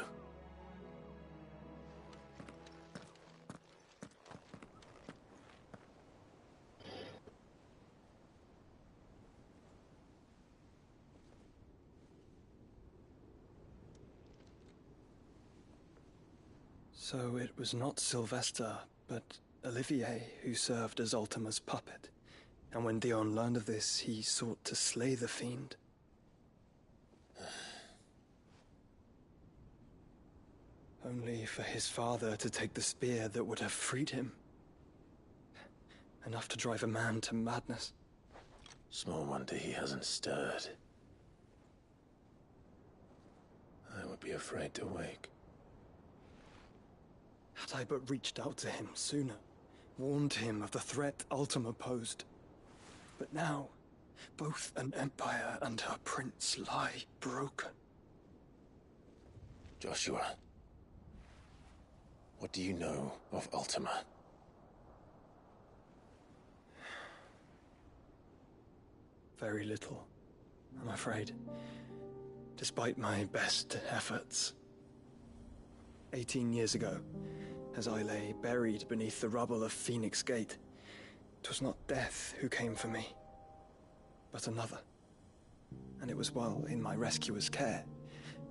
So it was not Sylvester, but Olivier who served as Ultima's puppet. And when Dion learned of this, he sought to slay the fiend. Only for his father to take the spear that would have freed him. Enough to drive a man to madness.
Small wonder he hasn't stirred. I would be afraid to wake.
Had I but reached out to him sooner, warned him of the threat Ultima posed. But now, both an empire and her prince lie broken.
Joshua, what do you know of Ultima?
Very little, I'm afraid. Despite my best efforts. 18 years ago, as I lay buried beneath the rubble of Phoenix Gate, 'twas not death who came for me, but another. And it was while in my rescuer's care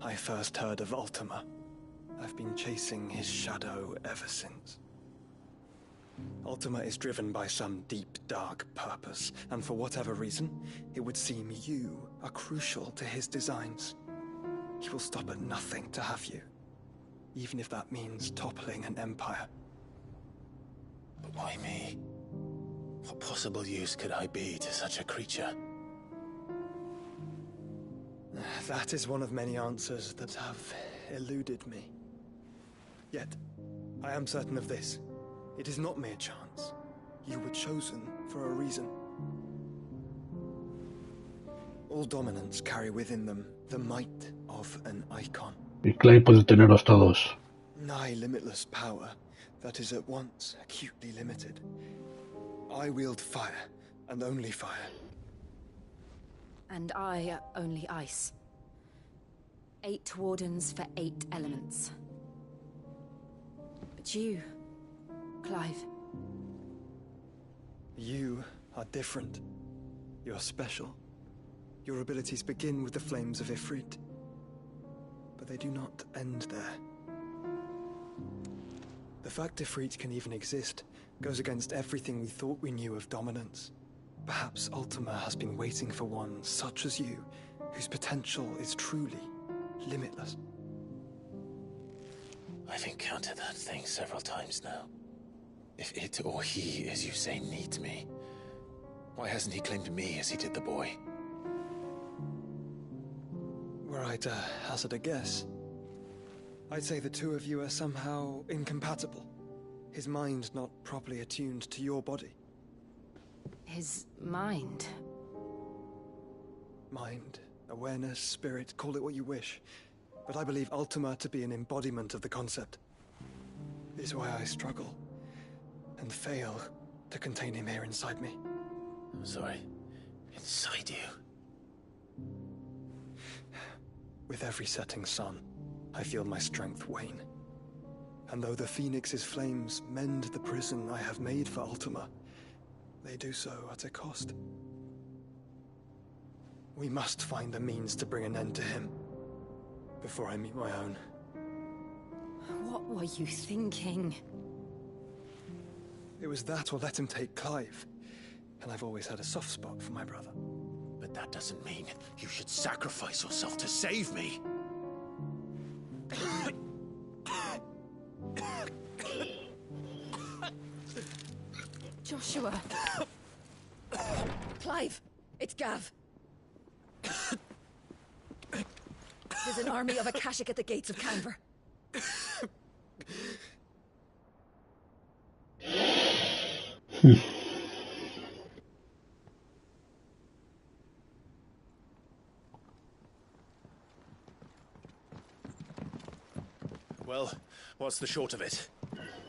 I first heard of Ultima. I've been chasing his shadow ever since. Ultima is driven by some deep, dark purpose, and for whatever reason, it would seem you are crucial to his designs. He will stop at nothing to have you, even if that means toppling an empire.
But why me? What possible use could I be to such a creature?
That is one of many answers that have eluded me. Yet, I am certain of this. It is not mere chance. You were chosen for a reason. All dominants carry within them the might of an icon.
Y Clay puede tenerlos todos.
Nigh limitless power that is at once acutely limited. I wield fire, and only fire.
And I only ice. 8 wardens for 8 elements. But you, Clive.
You are different. You're special. Your abilities begin with the flames of Ifrit. But they do not end there. The fact Ifrit can even exist goes against everything we thought we knew of dominance. Perhaps Ultima has been waiting for one such as you, whose potential is truly limitless.
I've encountered that thing several times now. If it or he, as you say, needs me, why hasn't he claimed me as he did the boy?
Were I to hazard a guess, I'd say the two of you are somehow incompatible. His mind not properly attuned to your body.
His mind?
Mind, awareness, spirit, call it what you wish. But I believe Ultima to be an embodiment of the concept. This is why I struggle and fail to contain him here inside me.
I'm sorry. Inside you?
With every setting sun, I feel my strength wane. And though the Phoenix's flames mend the prison I have made for Ultima, they do so at a cost. We must find a means to bring an end to him. before I meet my own.
What were you thinking?
It was that or let him take Clive. And I've always had a soft spot for my brother.
But that doesn't mean you should sacrifice yourself to save me.
Joshua. Clive, it's Gav. There's an army of Akashic at the gates of Canver.
Well, what's the short of it?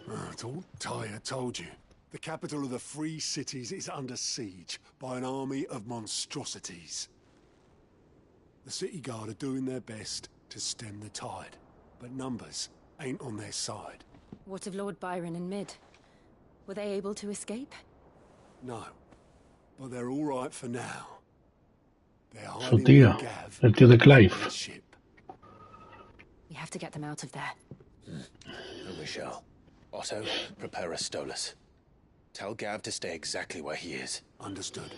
I thought Tyre told you. The capital of the Free Cities is under siege by an army of monstrosities. The City Guard are doing their best to stem the tide, but numbers ain't on their side.
What of Lord Byron and Mid? Were they able to escape?
No, but they're all right for now. They're
Su
hiding
tío,
with Gav
el tío de Clive.
on the ship.
We have to get them out of there.
And we shall. Otto, prepare a Stolas. Tell Gav to stay exactly where he is.
Understood.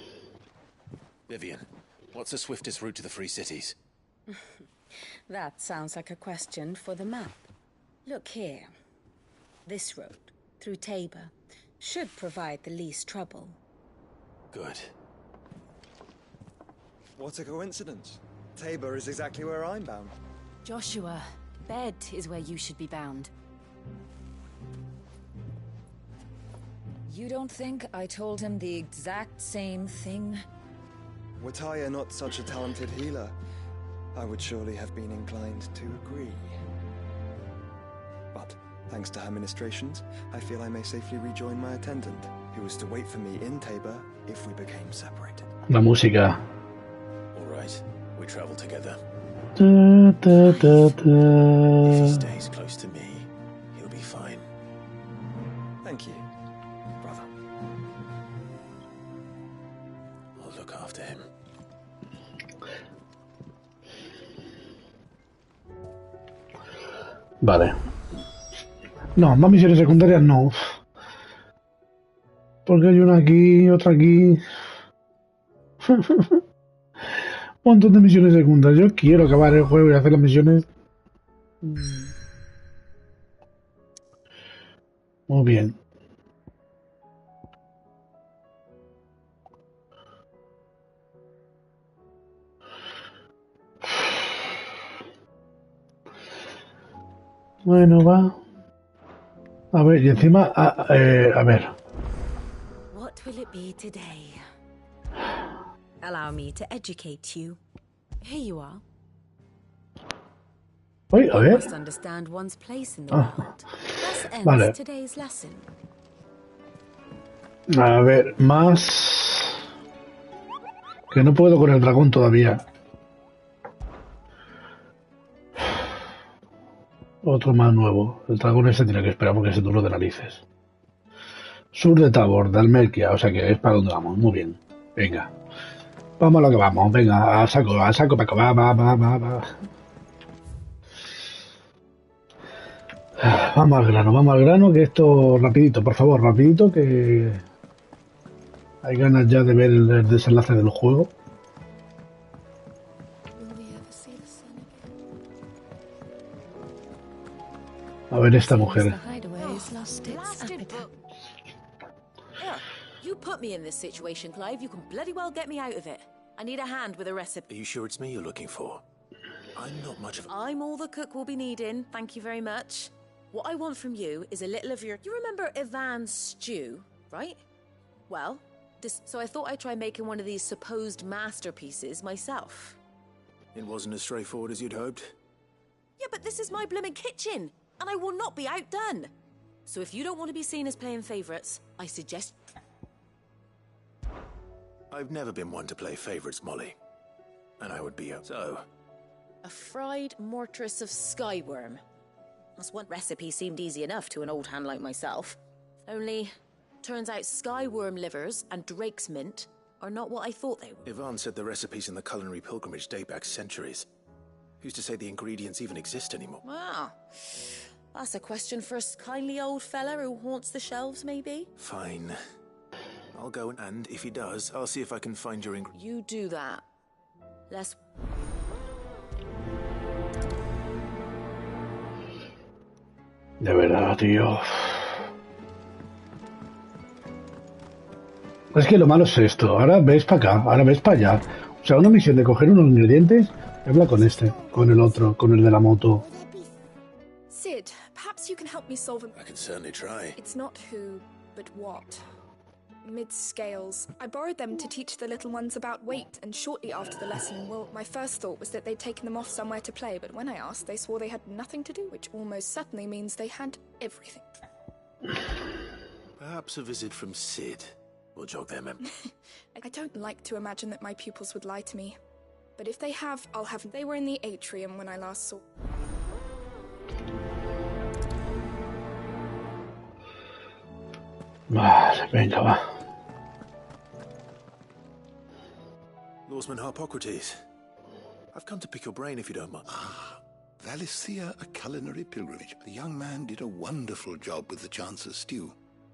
Vivian, what's the swiftest route to the Free Cities?
That sounds like a question for the map. Look here. This road, through Tabor, should provide the least trouble.
Good.
What a coincidence. Tabor is exactly where I'm bound.
Joshua, Bed is where you should be bound.
You don't think I told him the exact same thing?
Were Tyre not such a talented healer, I would surely have been inclined to agree. But, thanks to her ministrations, I feel I may safely rejoin my attendant, who was to wait for me in Tabor if we became separated.
La música.
All right, we travel together.
Da, da, da, da.
If he stays close to me, he'll be fine.
Thank you, brother.
I'll look after him.
Vale. No, más misiones secundarias no. Porque hay una aquí, otra aquí. Un montón de misiones secundarias. Yo quiero acabar el juego y hacer las misiones. Muy bien. Bueno, va. A ver, y encima, a ver.
What will it be today? Allow me to educate you. Here you are.
Uy, a
You
ver.
must understand one's place in the world. Thus ends
Vale.
today's lesson.
A ver, más. Que no puedo con el dragón todavía. Otro más nuevo. El dragón ese tiene que esperar porque es duro de narices. Sur de Tabor, de Almerquia, o sea que es para donde vamos. Muy bien. Venga. Vamos a lo que vamos. Venga, a saco, Paco. Va. Vamos al grano, que esto rapidito, por favor, rapidito, que hay ganas ya de ver el desenlace del juego. A ver esta mujer.
You put me in this situation, Clive. You can bloody well get me out of it. I need a hand with a recipe.
Are you sure it's me you're looking for? I'm not much of a...
I'm all the cook will be needing. Thank you very much. What I want from you is a little of your... You remember Ivan's stew, right? Well, so I thought I'd try making one of these supposed masterpieces myself.
It wasn't as straightforward as you'd hoped.
Yeah, but this is my blooming kitchen, and I will not be outdone. So if you don't want to be seen as playing favourites, I suggest...
I've never been one to play favorites, Molly. And I would be so.
A fried mortress of skyworm. That's one recipe seemed easy enough to an old hand like myself. Only, turns out skyworm livers and drake's mint are not what I thought they were.
Ivan said the recipes in the culinary pilgrimage date back centuries. Who's to say the ingredients even exist anymore?
Wow. That's a question for a kindly old fella who haunts the shelves, maybe?
Fine. I'll go, and if he does, I'll see if I can find your ingredients.
You do that. Let's...
De verdad, tío. Es que lo malo es esto. Ahora ves para acá, ahora ves para allá. O sea, una misión de coger unos ingredientes y habla con este, con el otro, con el de la moto.
Sid, perhaps you can help me solve a...
I can certainly try.
It's not who, but what. Mid-scales. I borrowed them to teach the little ones about weight, and shortly after the lesson, well, my first thought was that they'd taken them off somewhere to play, but when I asked, they swore they had nothing to do, which almost certainly means they had everything.
Perhaps a visit from Sid will jog their memory.
I don't like to imagine that my pupils would lie to me. But if they have, I'll have... They were in the atrium when I last saw...
Vale, venga, va.
Lawsman Harpocrates, I've come to pick your brain if you don't mind.
Valicia, a culinary pilgrimage. The young man did a wonderful job with the Chance's stew.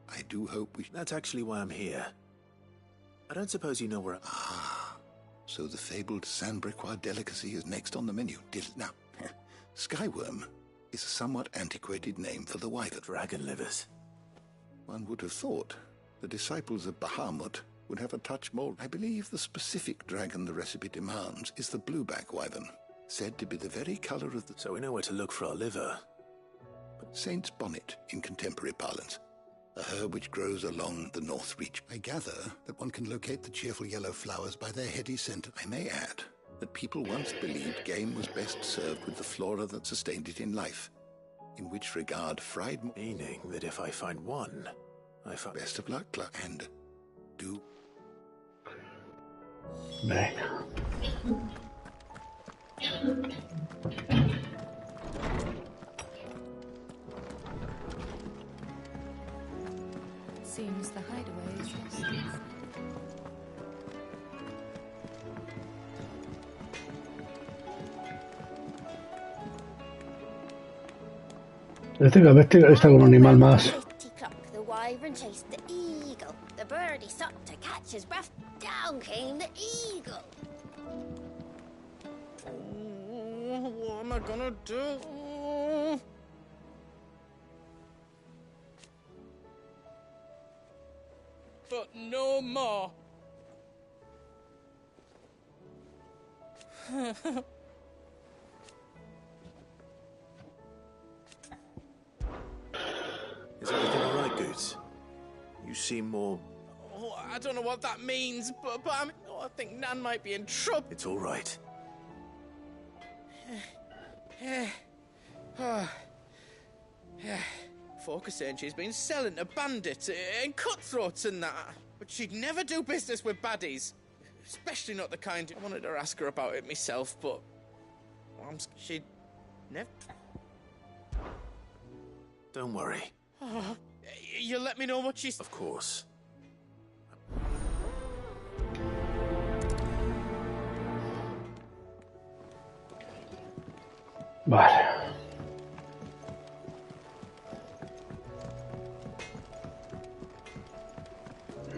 I do hope we...
That's actually why I'm here. I don't suppose you know where...
So the fabled Sandbrequois delicacy is next on the menu. Now, Skyworm is a somewhat antiquated name for the wyvern.
Dragon livers.
One would have thought the disciples of Bahamut would have a touch more. I believe the specific dragon the recipe demands is the blueback wyvern, said to be the very color of the...
So we know where to look for our liver.
Saint's bonnet in contemporary parlance. A herb which grows along the North Reach. I gather that one can locate the cheerful yellow flowers by their heady scent. I may add that people once believed game was best served with the flora that sustained it in life. In which regard, fried...
Meaning that if I find one, I find...
Best of luck, Clark, and do...
Venga.
Seems the hideaway is lost.
Este que está con un animal más.
The wyvern chased the eagle. The birdie stopped to catch his breath. Down came the eagle.
What am I gonna do? But no more.
Is everything all right, Goots? You seem more...
Oh, I don't know what that means, but I think Nan might be in trouble.
It's all right.
Folk are saying she's been selling to bandits and cutthroats and that, but she'd never do business with baddies. Especially not the kind I wanted to ask her about it myself, but she'd never...
Don't worry.
Oh, you'll let me know what she's...
Of course.
Vale.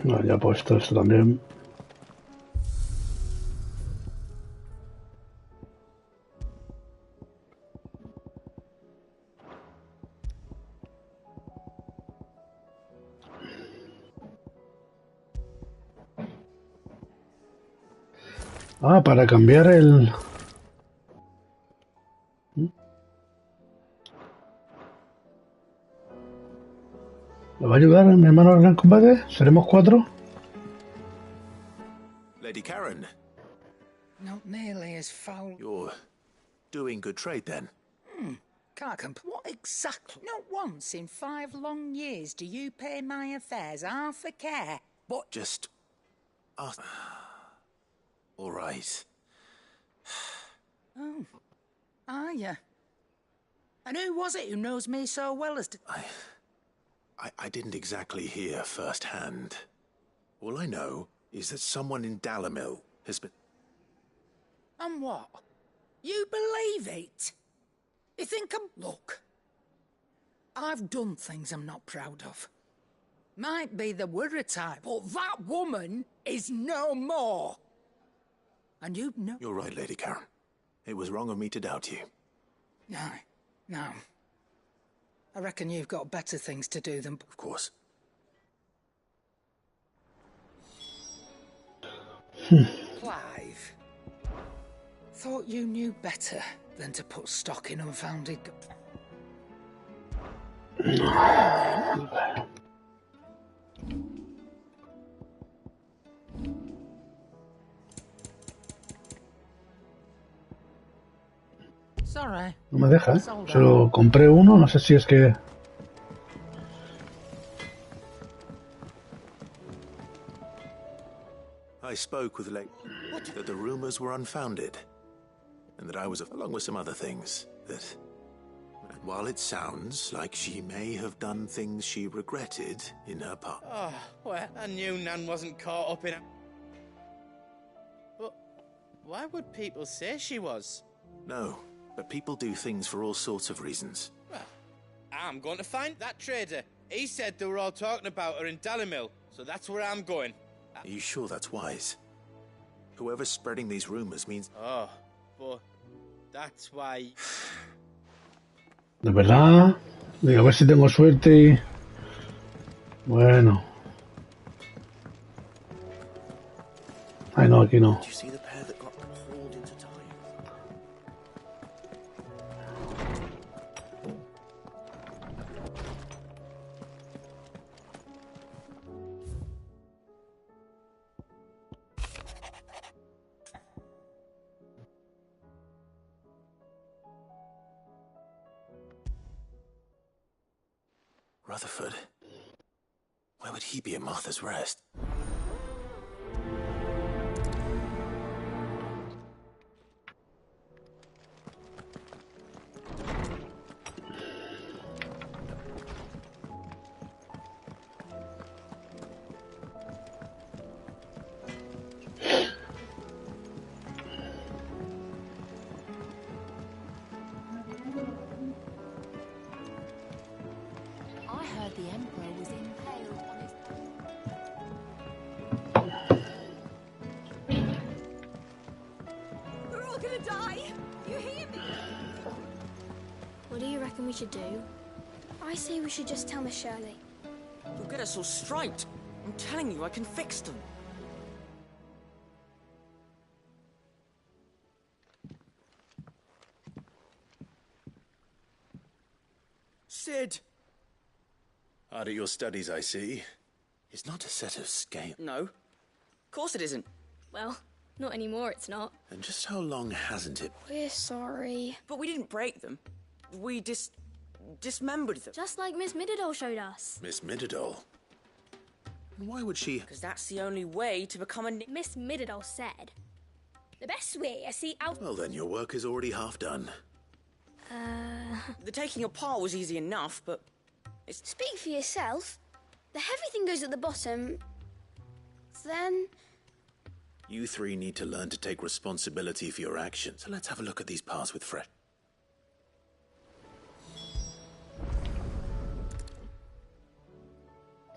No, ya he puesto esto también. Ah, para cambiar el... ¿Me va a ayudar mi hermano en el combate? ¿Seremos 4?
Lady Karen.
Not nearly as foul.
You're doing good trade, then?
Can't complain. What exactly? Not once in 5 long years do you pay my affairs half a care. What?
Just... all right.
Oh. Are you? And who was it who knows me so well as to...
I didn't exactly hear firsthand. All I know is that someone in Dalimil has been...
And what? You believe it? You think I'm... Look, I've done things I'm not proud of. Might be the were a time, but that woman is no more. And you know...
You're right, Lady Karen. It was wrong of me to doubt you.
No. I reckon you've got better things to do than...
Of course.
Clive. Thought you knew better than to put stock in unfounded... Sorry.
No me deja, ¿eh? Solo compré uno, no sé si es que...
I spoke with Lady... that the rumors were unfounded. And that I was, along with some other things, that... And while it sounds like she may have done things she regretted in her part...
Oh, well, I knew Nan wasn't caught up in it. But why would people say she was?
No, but people do things for all sorts of reasons.
Well, I'm going to find that trader. He said they were all talking about her in Dalimil, so that's where I'm going.
Are you sure that's wise? Whoever's spreading these rumors means...
Oh, but that's why...
De verdad, digo, a ver si tengo suerte y... Bueno. Ay, no, aquí no.
Did you see the pair that got hauled into time? Rutherford. Where would he be at Martha's Rest?
The Emperor was impaled on his...
We're all gonna die! You hear me?
What do you reckon we should do? I say we should just tell Miss Shirley.
You'll get us all straight. I'm telling you, I can fix them. Sid!
Hard at your studies, I see. It's not a set of scales.
No. Of course it isn't.
Well, not anymore, it's not.
And just how long hasn't it?
We're sorry.
But we didn't break them. We dismembered them.
Just like Miss Midadol showed us.
Miss Midadol? Why would she?
Because that's the only way to become a...
Miss Midadol said, the best way I see out...
Well then, your work is already half done.
The taking apart was easy enough, but...
Speak for yourself. The heavy thing goes at the bottom. Then...
You three need to learn to take responsibility for your actions. So let's have a look at these parts with fresh...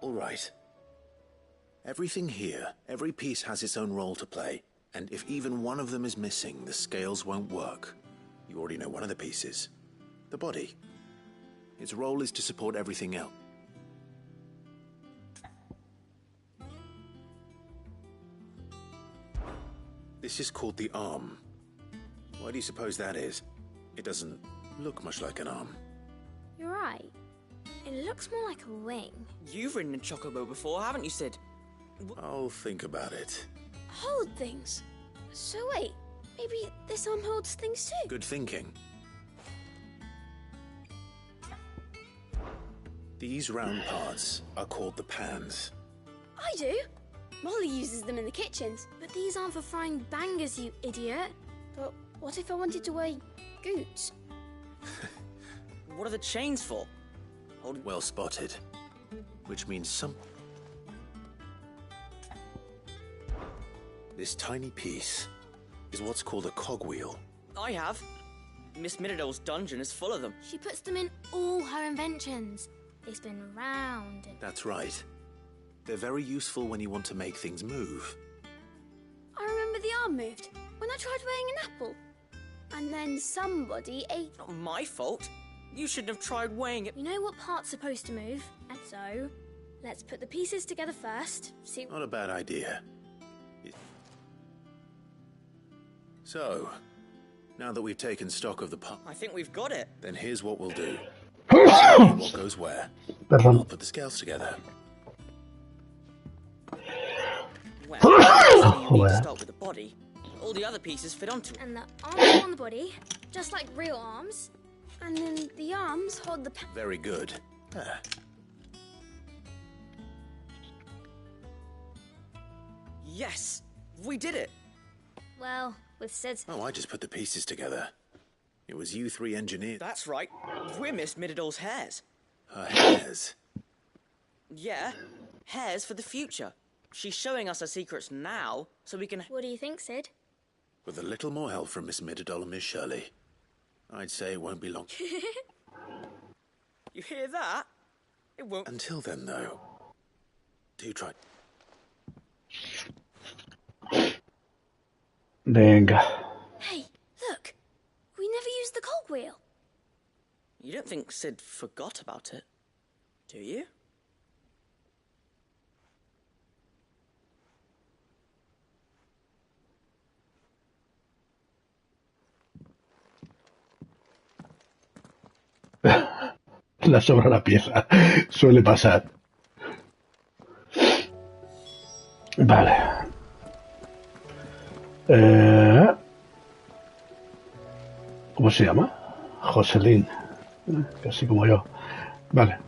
All right. Everything here, every piece has its own role to play. And if even one of them is missing, the scales won't work. You already know one of the pieces. The body. Its role is to support everything else. This is called the arm. Why do you suppose that is? It doesn't look much like an arm.
You're right. It looks more like a wing.
You've ridden a chocobo before, haven't you, Sid?
I'll think about it.
Hold things. So wait, maybe this arm holds things too?
Good thinking. These round parts are called the pans.
I do. Molly uses them in the kitchens. But these aren't for frying bangers, you idiot. But what if I wanted to weigh goots?
What are the chains for?
Well spotted. Which means some... This tiny piece is what's called a cogwheel.
I have. Miss Mididol's dungeon is full of them.
She puts them in all her inventions. They spin round and...
That's right. They're very useful when you want to make things move.
I remember the arm moved when I tried weighing an apple. And then somebody ate...
Not my fault. You shouldn't have tried weighing it.
You know what part's supposed to move? And so, let's put the pieces together first. See...
Not a bad idea. So, now that we've taken stock of the part...
I think we've got it.
Then here's what we'll do. What goes where. I'll put the scales together.
Well, you need to start with the body. All the other pieces fit onto it.
And the arms are on the body, just like real arms. And then the arms hold the...
Very good. Ah.
Yes! We did it!
Well, with Sid's...
Oh, I just put the pieces together. It was you three engineers.
That's right. We're Miss Mididol's hairs.
Her hairs?
Yeah. Hairs for the future. She's showing us her secrets now, so we can...
What do you think, Sid?
With a little more help from Miss Mididol and Miss Shirley, I'd say it won't be long.
You hear that? It won't...
Until then, though, do try...
Venga.
Hey, look. We never used the cogwheel.
You don't think Sid forgot about it, do you?
La sobra la pieza. Suele pasar. Vale. ¿Cómo se llama? Jocelyn. Casi como yo. Vale.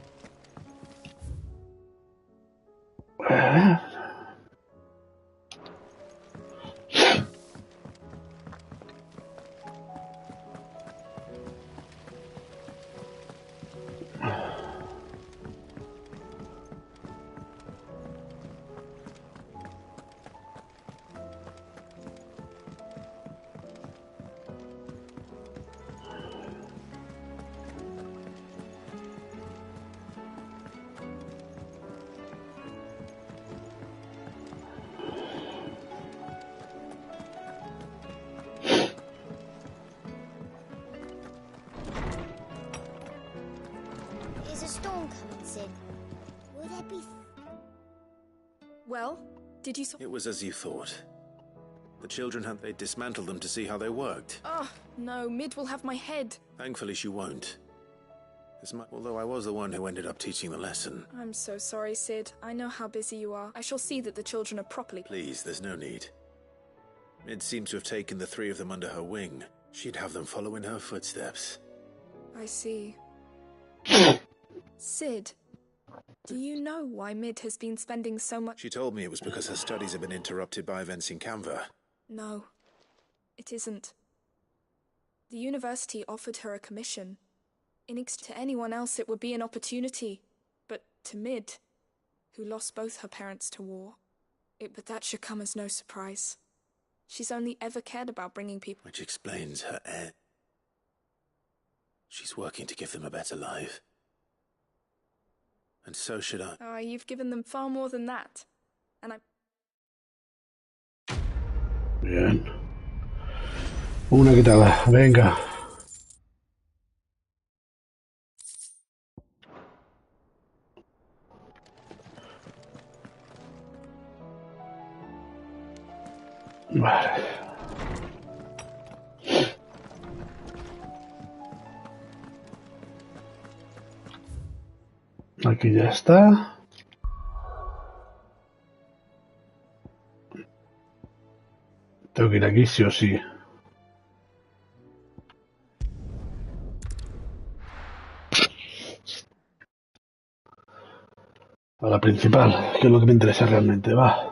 Is a storm coming, Sid? Will there be...
Well, did you...
It was as you thought. The children they dismantled them to see how they worked.
Oh, no, Mid will have my head.
Thankfully she won't. Although I was the one who ended up teaching the lesson.
I'm so sorry, Sid. I know how busy you are. I shall see that the children are properly...
Please, there's no need. Mid seems to have taken the three of them under her wing. She'd have them follow in her footsteps.
I see. Sid, do you know why Mid has been spending so much...
She told me it was because her studies have been interrupted by events in Canva.
No, it isn't. The university offered her a commission. To anyone else it would be an opportunity, but to Mid, who lost both her parents to war, but that should come as no surprise. She's only ever cared about bringing people...
Which explains her She's working to give them a better life. And so should I.
Ah, you've given them far more than that. And
Bien. Una quitada. Venga. Vale. Aquí ya está. Tengo que ir aquí sí o sí. A la principal, que es lo que me interesa realmente. Va.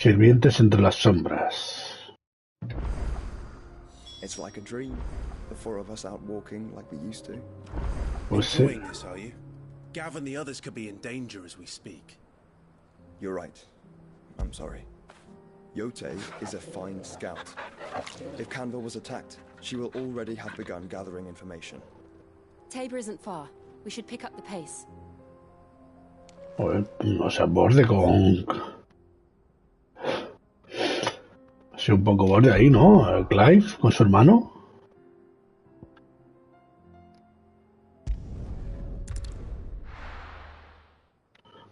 Sirvientes entre las sombras.
It's like a dream. The four of us out walking like we used to.
Pues sí.
Enjoying this, are you? Gav and the others could be in danger as we speak.
You're right. I'm sorry. Yote is a fine scout. If Canville was attacked, she will already have begun gathering information.
Tabor isn't far. We should pick up the pace.
Joder, no se borde con... Ha sido un poco borde ahí, ¿no? Clive con su hermano.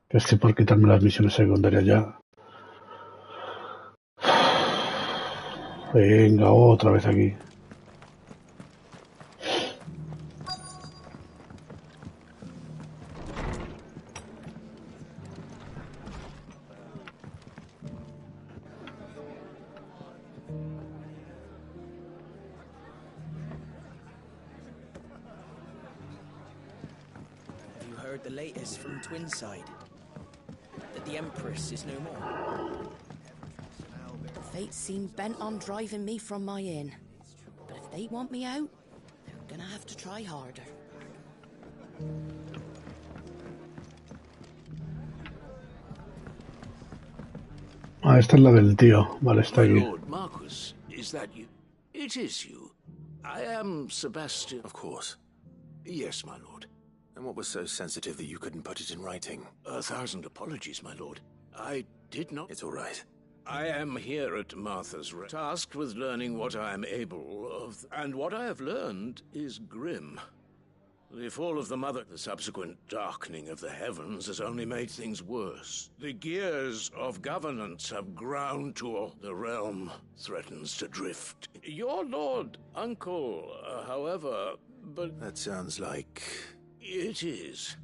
Estoy por quitarme las misiones secundarias ya. Venga, otra vez aquí.
Have you heard the latest from Twinside? That the Empress is no more?
Fate seem bent on driving me from my inn. But if they want me out, they're gonna have to try harder.
Ah, esta es la del tío. Vale, está
My
aquí.
Lord Marquis, is that you? It is you. I am Sebastian.
Of course.
Yes, my lord.
And what was so sensitive that you couldn't put it in writing?
1,000 apologies, my lord. I did not...
It's all right.
I am here at Martha's tasked with learning what I am able of, and what I have learned is grim. The fall of the Mother, the subsequent darkening of the heavens has only made things worse. The gears of governance have ground to the realm threatens to drift. Your lord, uncle, however, but...
That sounds like...
It is.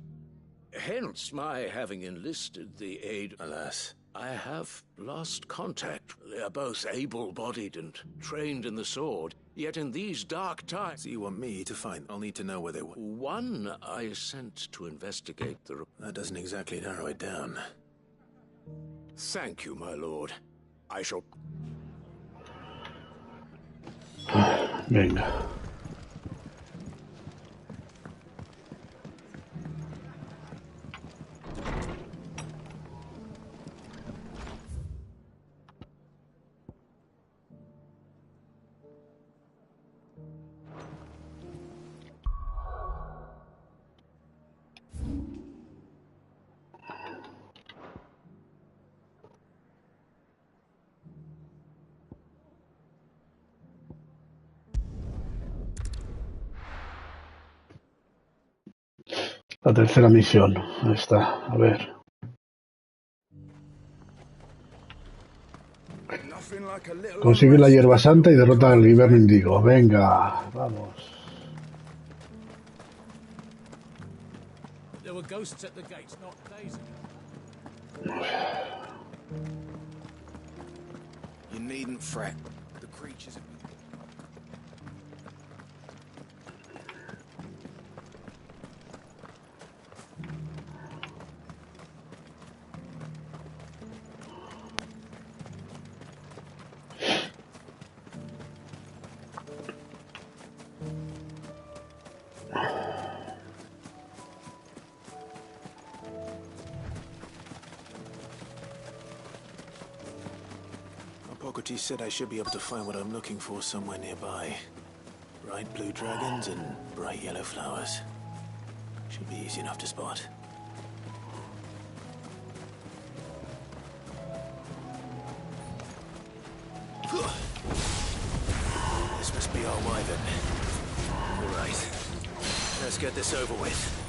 Hence my having enlisted the aid...
Alas.
I have lost contact. They are both able-bodied and trained in the sword. Yet in these dark times...
So you want me to find... I'll need to know where they were.
One I sent to investigate the...
That doesn't exactly narrow it down.
Thank you, my lord. I shall...
Venga. La tercera misión. Ahí está. A ver. Consigue la hierba santa y derrota al Guiberno Indigo. Venga, vamos.
There were ghosts at the gates not days ago.
You needn't fret. The creatures have...
Hippocrates said I should be able to find what I'm looking for somewhere nearby. Bright blue dragons and bright yellow flowers. Should be easy enough to spot. This must be our wyvern. All right. Let's get this over with.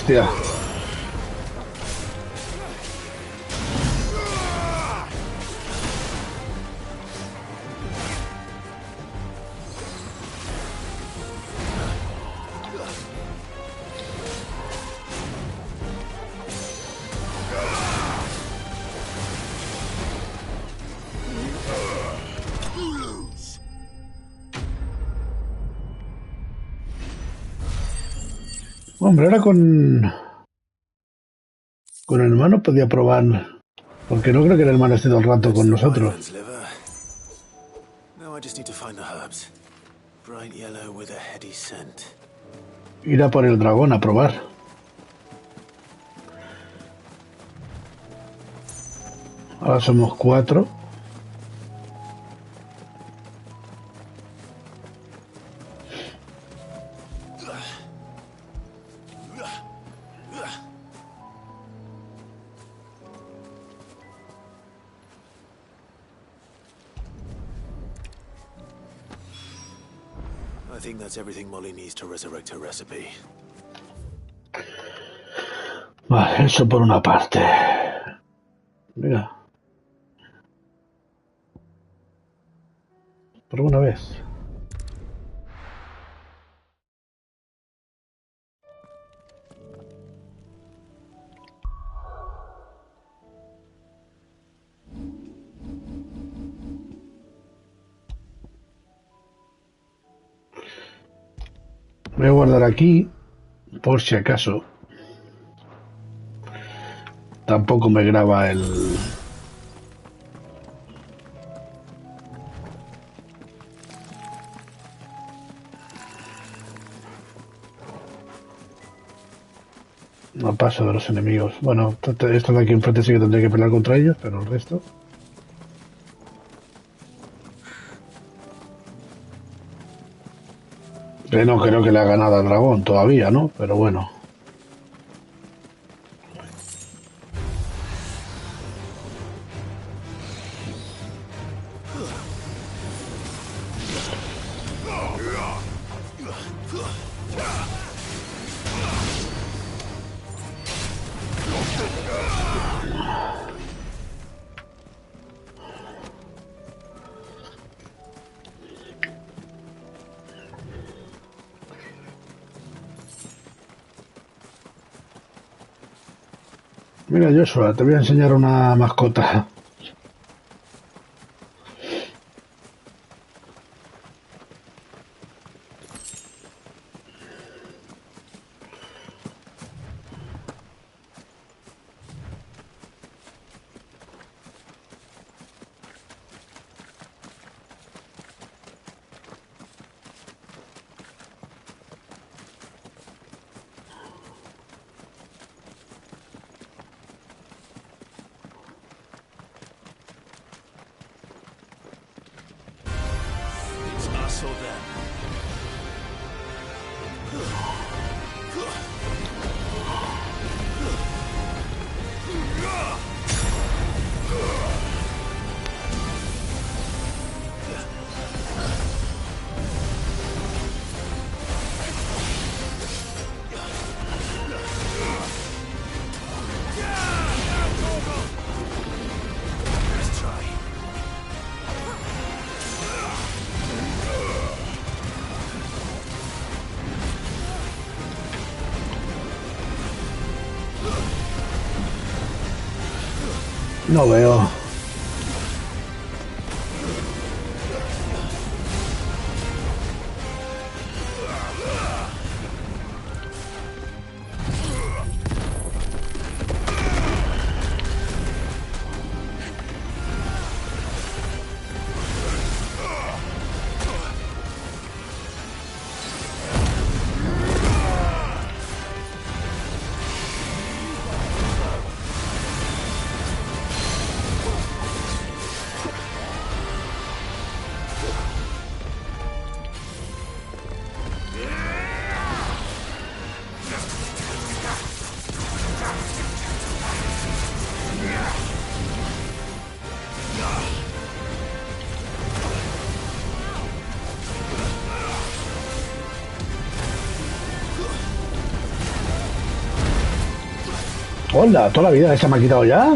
Hostia. Hombre, ahora con el hermano podía probar, porque no creo que el hermano esté todo el rato con nosotros. Ir a por el dragón a probar. Ahora somos 4.
I think that's everything Molly needs to resurrect her recipe.
Vale, eso por una parte. Mira. Por una vez. Voy a guardar aquí, por si acaso. Tampoco me graba el... No paso de los enemigos. Bueno, esto de aquí enfrente sí que tendré que pelear contra ellos, pero el resto... No creo que le haga nada al dragón todavía, ¿no? Pero bueno. Mira, Joshua, te voy a enseñar una mascota. No veo. Hola, toda la vida esa me ha quitado ya.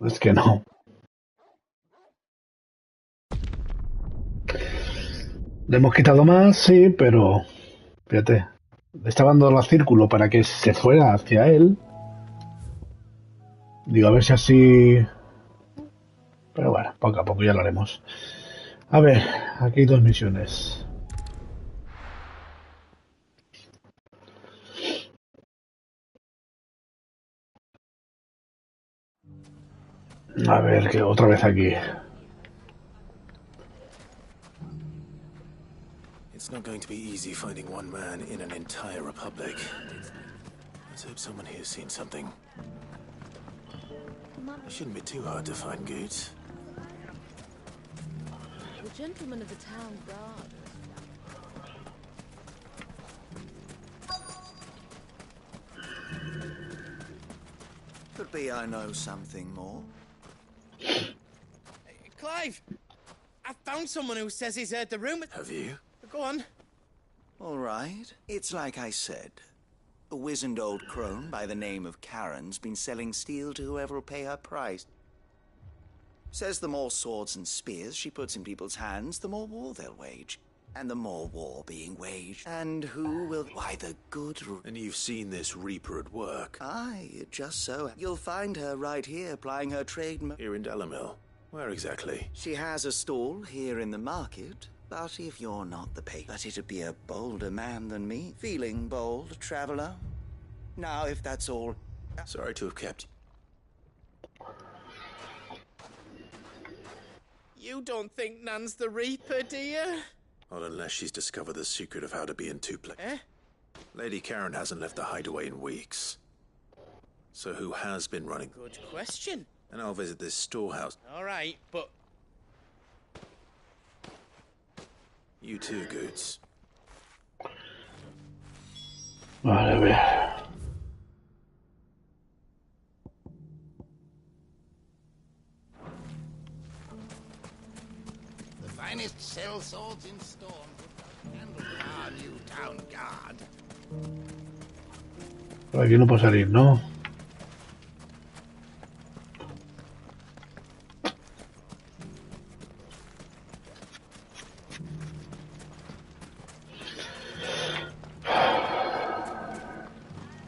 Es que no. Le hemos quitado más, sí, pero... Fíjate. Le estaba dando el círculo para que se fuera hacia él. Digo, a ver si así... Pero bueno, poco a poco ya lo haremos. A ver, aquí hay 2 misiones. A ver, que otra vez aquí.
It's not going to be easy finding one man in an entire republic. Let's hope someone here's seen something. It shouldn't be too hard to find Goots.
The gentleman of the town guard.
Could be I know something more.
Clive! I found someone who says he's heard the rumour.
Have you?
Go on.
All right. It's like I said. A wizened old crone by the name of Karen's been selling steel to whoever will pay her price. Says the more swords and spears she puts in people's hands, the more war they'll wage. And the more war being waged, and who will... Why, the good...
And you've seen this Reaper at work?
Aye, it just so... You'll find her right here, plying her trade...
Here in Delamil? Where exactly?
She has a stall here in the market, but if you're not the pay... But it'd be a bolder man than me. Feeling bold, traveller? Now, if that's all...
Sorry to have kept...
You don't think Nan's the Reaper, do you?
Not unless she's discovered the secret of how to be in 2 places.
Eh?
Lady Karen hasn't left the hideaway in weeks. So who has been running?
Good question.
And I'll visit this storehouse.
All right, but...
You too, Goots.
Vale, a ver.
The finest sell swords in Storm. Handle our new town guard.
Por aquí no puedo salir, ¿no?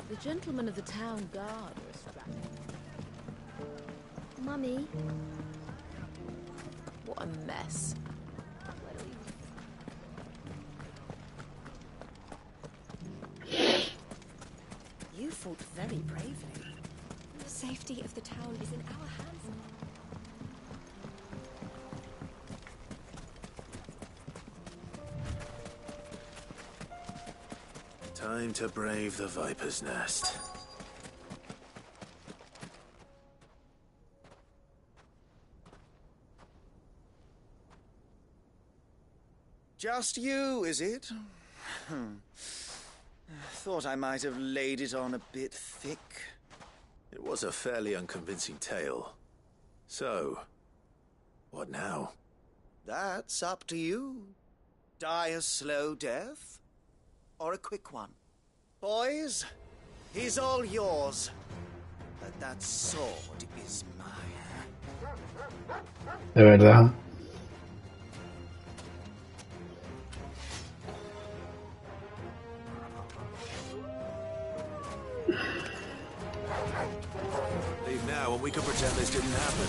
The gentleman of the town guard.
Mummy.
What a mess. You fought very bravely.
The safety of the town is in our hands.
Time to brave the Viper's Nest.
Just you, is it? Thought I might have laid it on a bit thick.
It was a fairly unconvincing tale. So, what now?
That's up to you. Die a slow death, or a quick one. Boys, he's all yours. But that sword is mine.
De verdad.
Leave now and we can pretend this didn't happen.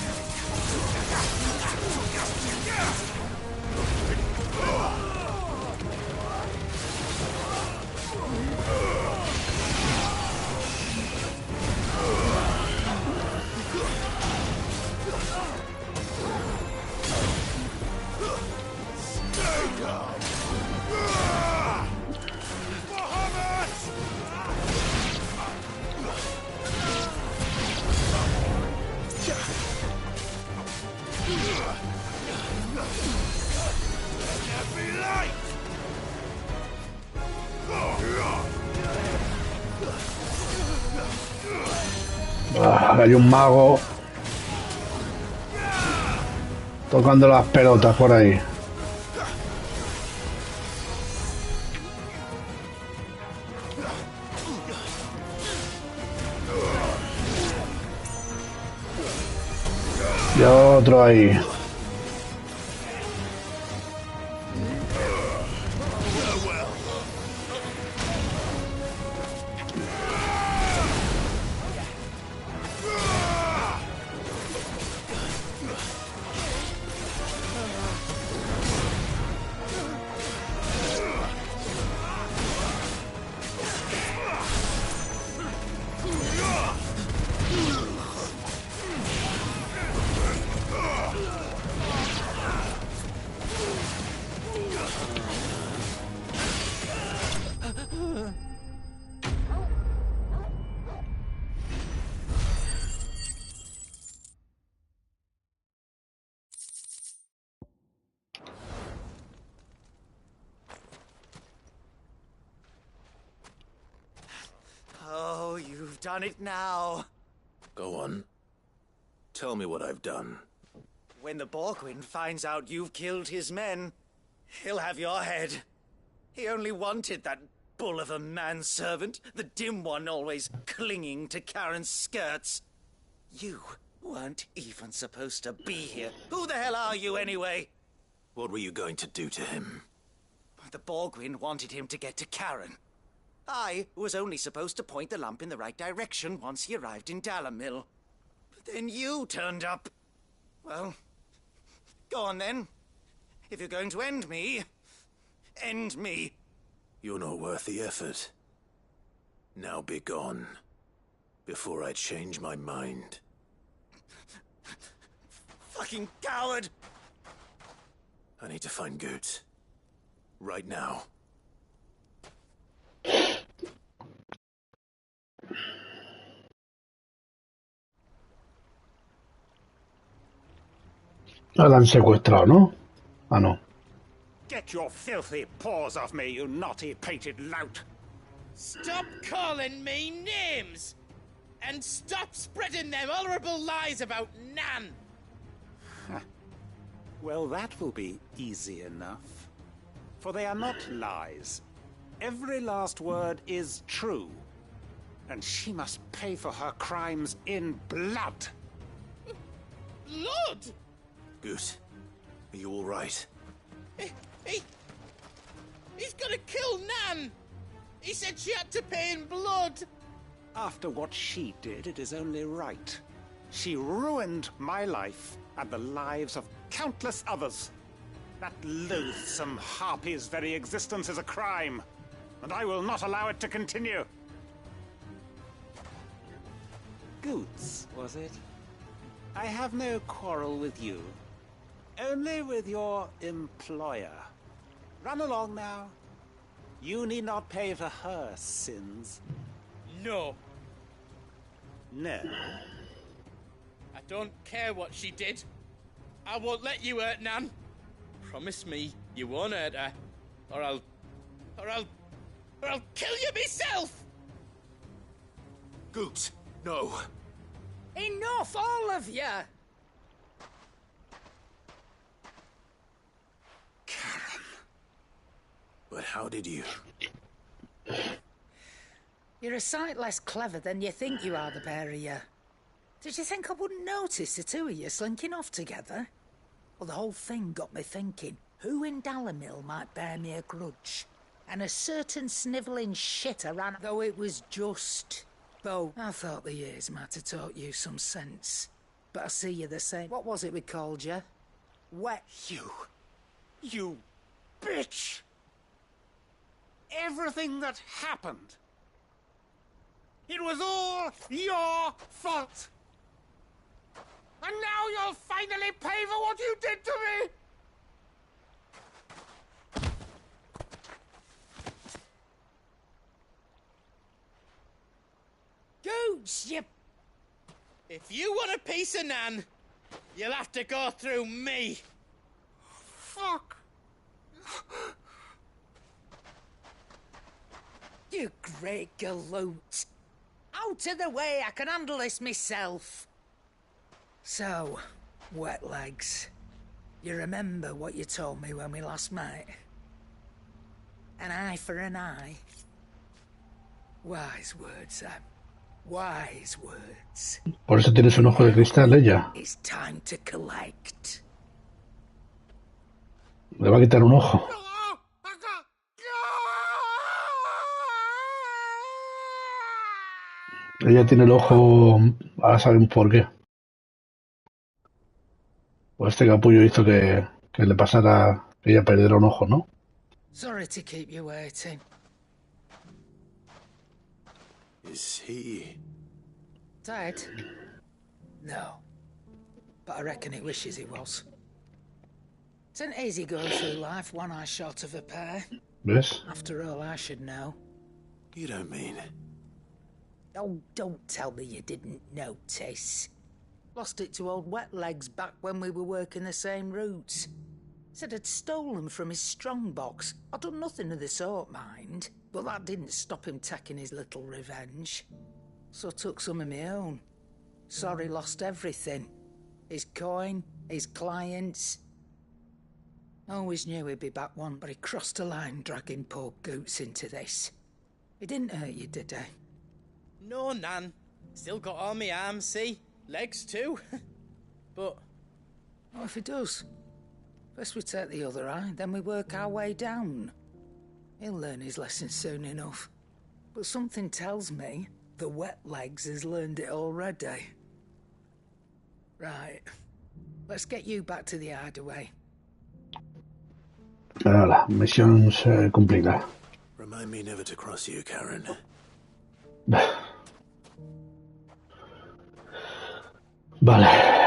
Hay un mago tocando las pelotas por ahí. Y otro ahí.
Oh, you've done it now.
Go on. Tell me what I've done.
When the Borgwyn finds out you've killed his men, he'll have your head. He only wanted that bull of a manservant, the dim one always clinging to Karen's skirts. You weren't even supposed to be here. Who the hell are you, anyway?
What were you going to do to him?
The Borgwyn wanted him to get to Karen. I was only supposed to point the lamp in the right direction once he arrived in Dalamil. But then you turned up. Well, go on then. If you're going to end me, end me.
You're not worth the effort. Now be gone, before I change my mind.
Fucking coward!
I need to find Goetz. Right now.
Ah, la han secuestrado, ¿no? Ah, no.
Get your filthy paws off me, you naughty painted lout!
Stop calling me names! And stop spreading them horrible lies about Nan!
Well, that will be easy enough. For they are not lies. Every last word is true. And she must pay for her crimes in blood.
Blood?
Goose, are you all right?
He's gonna kill Nan! He said she had to pay in blood!
After what she did, it is only right. She ruined my life and the lives of countless others. That loathsome harpy's very existence is a crime, and I will not allow it to continue. Goetz, was it? I have no quarrel with you. Only with your employer. Run along now. You need not pay for her sins.
No.
No.
I don't care what she did. I won't let you hurt Nan. Promise me you won't hurt her, or I'll kill you myself!
Goetz, no.
Enough, all of you!
Karen. But how did you?
You're a sight less clever than you think you are, the pair of you. Did you think I wouldn't notice the two of you slinking off together? Well, the whole thing got me thinking, who in Dalamil might bear me a grudge? And a certain snivelling shit around, though it was just... Bo, I thought the years might have taught you some sense. But I see you the same. What was it we called you? Wet.
You bitch! Everything that happened, it was all your fault! And now you'll finally pay for what you did to me!
Goetz, you...
If you want a piece of Nan, you'll have to go through me.
Fuck!
You great galoot. Out of the way, I can handle this myself. So, wet legs, you remember what you told me when we last met? An eye for an eye? Wise words, Sam. Wise words.
Por eso tienes un ojo de cristal, ella.
It's time to collect.
Le va a quitar un ojo. Ella tiene el ojo... Ahora sabemos por qué. Pues este capullo hizo que le pasara... Que ella perdiera un ojo, ¿no?
Sorry to keep you waiting.
Is he...
Dead? No. But I reckon he wishes he was. It's an easy go through life, one eye short of a pair.
¿Ves?
After all, I should know.
You don't mean...
Oh, don't tell me you didn't notice. Lost it to old Wet Legs back when we were working the same routes. Said I'd stolen from his strongbox. I'd done nothing of the sort, mind. But that didn't stop him taking his little revenge. So I took some of my own. Sorry, lost everything. His coin, his clients. Always knew he'd be back one, but he crossed a line dragging poor Goots into this. He didn't hurt you, did he?
No, Nan. Still got all my arms, see? Legs too. But...
What if he does? First we take the other eye, then we work our way down. He'll learn his lesson soon enough. But something tells me the Wet Legs has learned it already. Right. Let's get you back to the hideaway.
Hola, misión cumplida.
Remind me never to cross you, Karen.
Vale.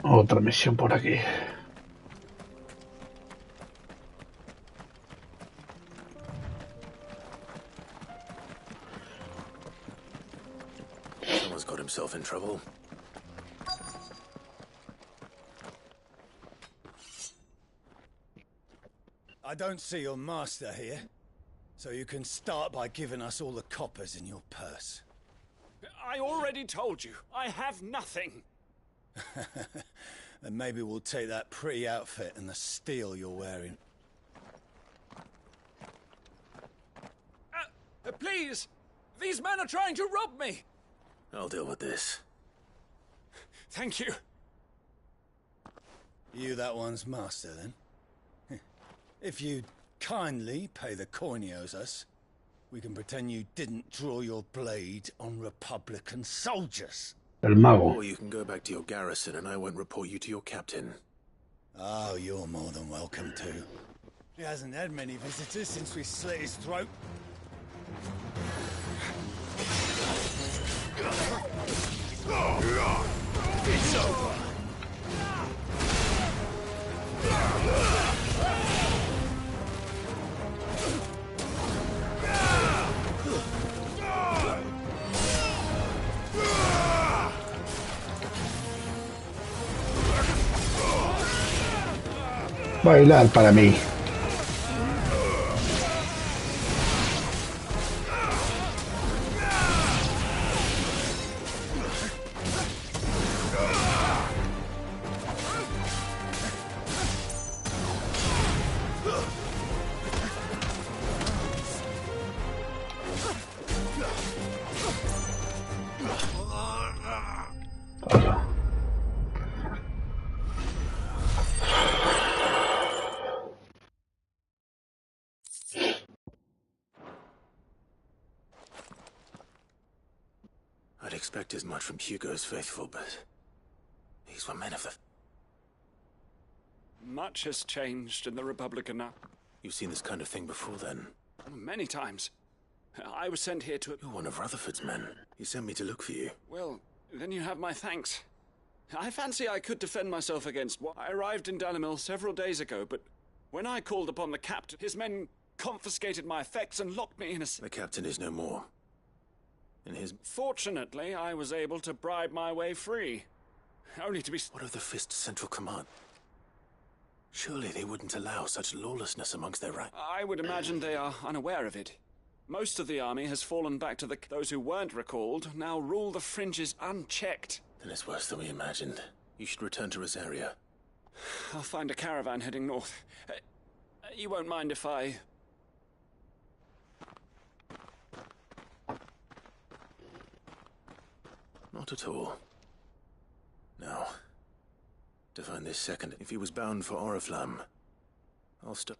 Otra misión por aquí.
Someone's got himself in trouble.
I don't see your master here, so you can start by giving us all the coppers in your purse.
I already told you, I have nothing.
Then maybe we'll take that pretty outfit and the steel you're wearing.
Please! These men are trying to rob me!
I'll deal with this.
Thank you.
You that one's master, then? If you'd kindly pay the coin he owes us, we can pretend you didn't draw your blade on Republican soldiers.
El mago.
Or you can go back to your garrison and I won't report you to your captain.
Oh, you're more than welcome to. He hasn't had many visitors since we slit his throat. It's over.
Bailar para mí.
I'd expect as much from Hugo's faithful, but these were men of the...
Much has changed in the Republican now.
You've seen this kind of thing before, then?
Many times. I was sent here to...
You're one of Rutherford's men. He sent me to look for you.
Well, then you have my thanks. I fancy I could defend myself against what... I arrived in Dalimil several days ago, but when I called upon the captain, his men confiscated my effects and locked me in a...
The captain is no more. In his...
Fortunately, I was able to bribe my way free. Only to be...
What of the Fist Central Command?
Surely they wouldn't allow such lawlessness amongst their ranks.
I would imagine they are unaware of it. Most of the army has fallen back to those who weren't recalled now rule the fringes unchecked.
Then it's worse than we imagined. You should return to Rosaria.
I'll find a caravan heading north. You won't mind if I...
Not at all. Now, to find this second, if he was bound for Oriflamme, I'll stop.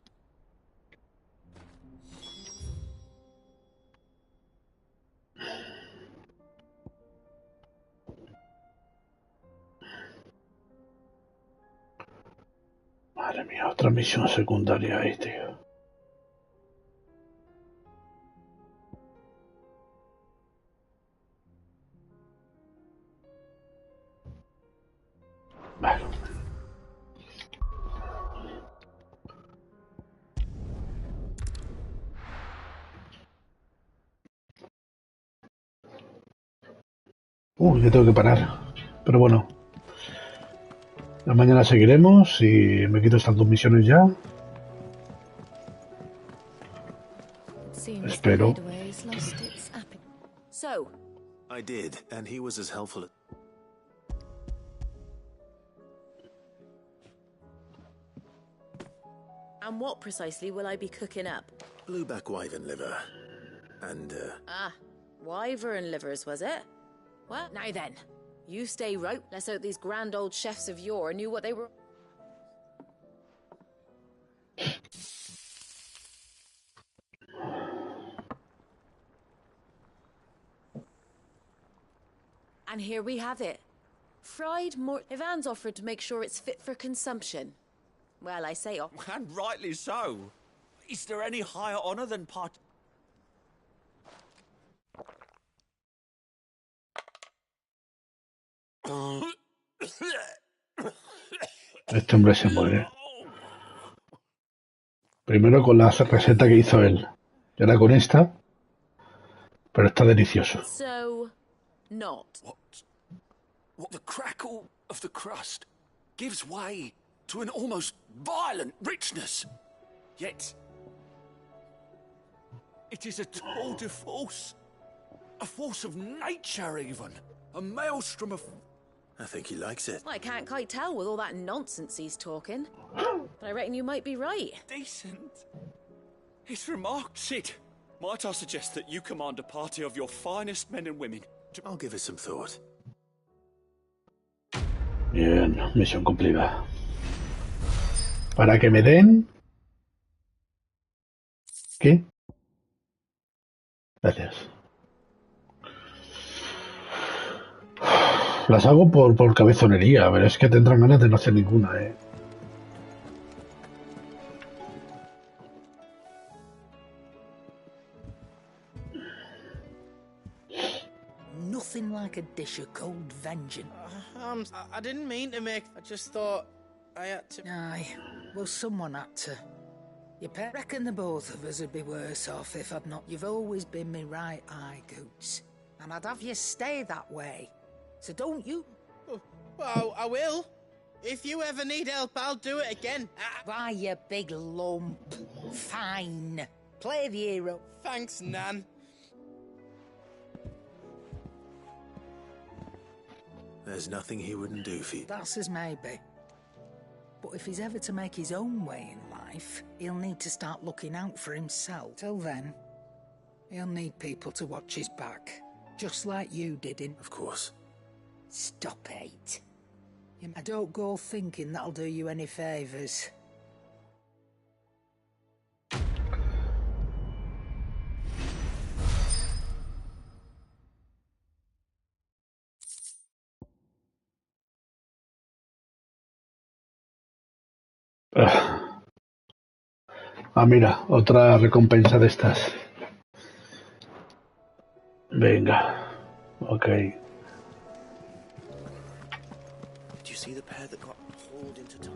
Madre mía, otra misión secundaria ahí, tío. Vale. Que tengo que parar. Pero bueno. La mañana seguiremos y me quito estas 2 misiones ya. Espero.
So,
I did, and he was as helpful.
And what precisely will I be cooking up?
Blueback wyvern liver. And,
wyvern livers, was it? Well, now then. You stay right. Let's hope these grand old chefs of yore knew what they were... And here we have it. Fried Ivan's offered to make sure it's fit for consumption. Well, I say...
And rightly so. Is there any higher honor than part...
Este hombre se muere. Primero con la receta que hizo él. Y ahora con esta. Pero está delicioso.
So, not.
What the crackle of the crust gives way to an almost violent richness. Yet, it is a tour de force. A force of nature, even. A maelstrom of...
I think he likes it.
Well, I can't quite tell with all that nonsense he's talking. But I reckon you might be right.
Decent. It's remarked, Cid. Might I suggest that you command a party of your finest men and women?
I'll give it some thought.
Bien, misión cumplida. Para que me den... ¿Qué? Gracias. Las hago por cabezonería, pero es que tendrán ganas de no hacer ninguna, ¿eh?
Nothing like a dish of cold vengeance.
I didn't mean to make... I just thought I had to...
Aye, well, someone had to. You reckon the both of us would be worse off if I'd not... You've always been me right eye, Goots. And I'd have you stay that way. So don't you...
Well, I will. If you ever need help, I'll do it again.
Why, you big lump. Fine. Play the hero.
Thanks, Nan.
There's nothing he wouldn't do for you.
That's as may be. But if he's ever to make his own way in life, he'll need to start looking out for himself. Till then, he'll need people to watch his back. Just like you did in...
Of course.
Stop it. Don't go thinking that'll do you any favours.
Mira, otra recompensa de estas. Venga. Ok.
Did you see the pair that got hauled into tires?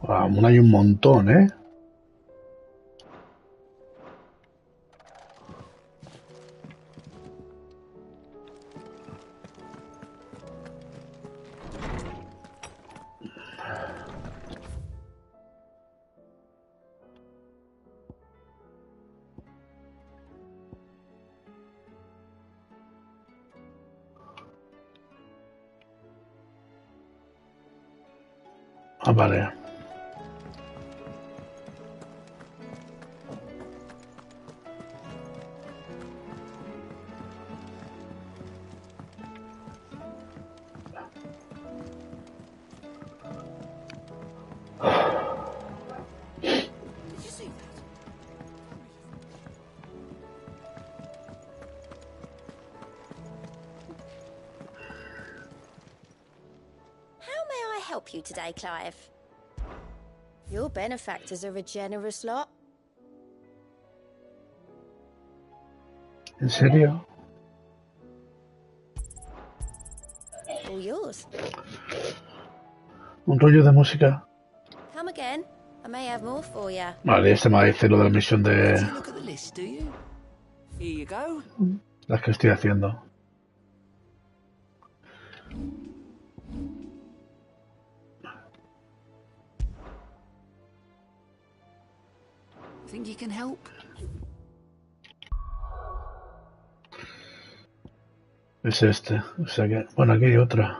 Aún hay un montón, ¿eh? Ah, vale.
Help you today, Clive?
Your benefactors are a generous lot.
¿En serio?
All yours.
Un rollo de música.
Come again. I may have more for you.
Vale, este me dice lo de la misión de
Look at the list, do you? Here you go.
las que estoy haciendo.
Think you can help?
Es este. O sea que, bueno, aquí hay otra.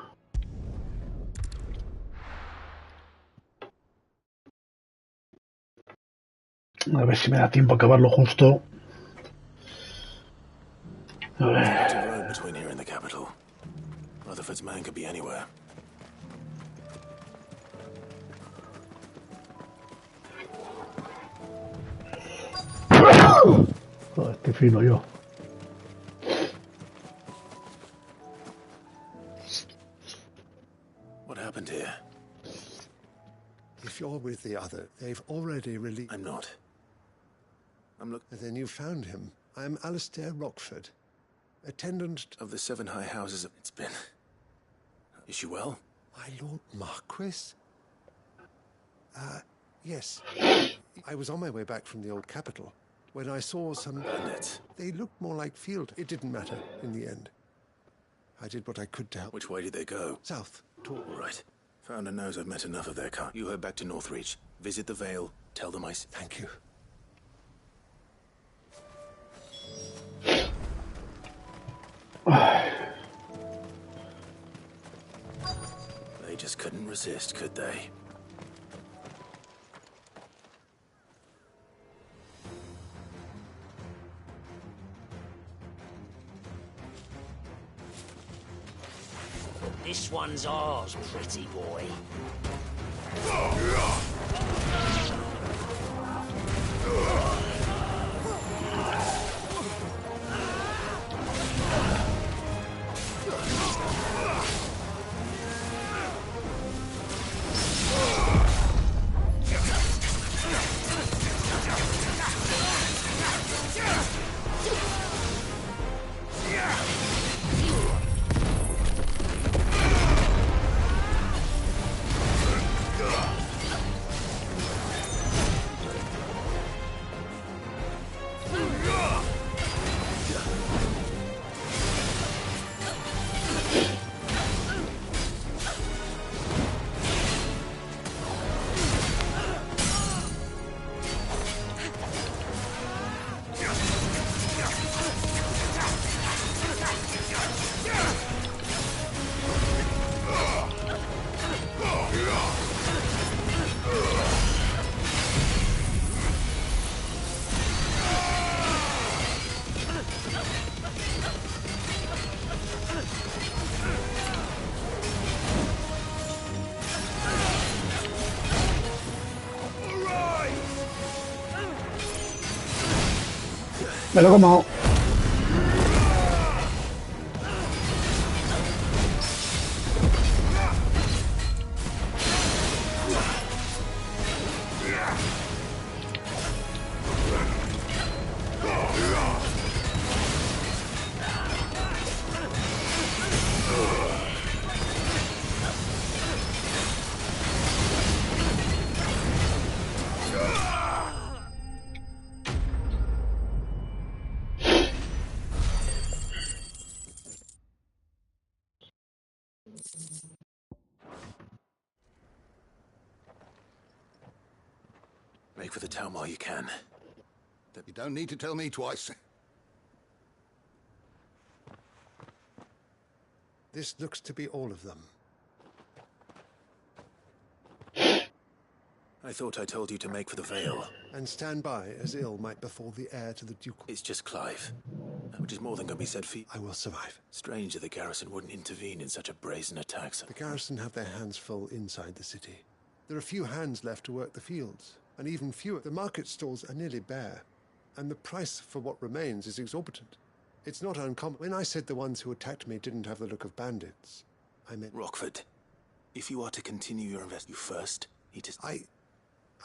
A ver si me da tiempo a acabarlo justo. A ver.
There's a road between here and the capital. Rutherford's man could be anywhere.
Joder, qué fino yo.
What happened here?
If you're with the other, they've already released...
I'm not. I'm
Then you found him. I'm Alistair Rockford, attendant...
of the 7 high houses. It's been... Is she well?
My Lord Marquis? Yes. I was on my way back from the old capital when I saw some...
bandits.
They looked more like field. It didn't matter in the end. I did what I could to help.
Which way did they go?
South.
All right. Founder knows I've met enough of their kind. You head back to Northreach. Visit the Vale. Tell them I...
Thank you.
They just couldn't resist, could they?
This one's ours, pretty boy.
Me lo he comado.
Make for the town while you can.
You don't need to tell me twice.
This looks to be all of them.
I thought I told you to make for the Vale.
And stand by as ill might befall the heir to the duke.
It's just Clive, which is more than can be said for you.
I will survive.
Strange that the garrison wouldn't intervene in such a brazen attack.
The garrison have their hands full inside the city. There are few hands left to work the fields, and even fewer. The market stalls are nearly bare, and the price for what remains is exorbitant. It's not uncommon. When I said the ones who attacked me didn't have the look of bandits, I meant...
Rockford, if you are to continue your investment, you first need to...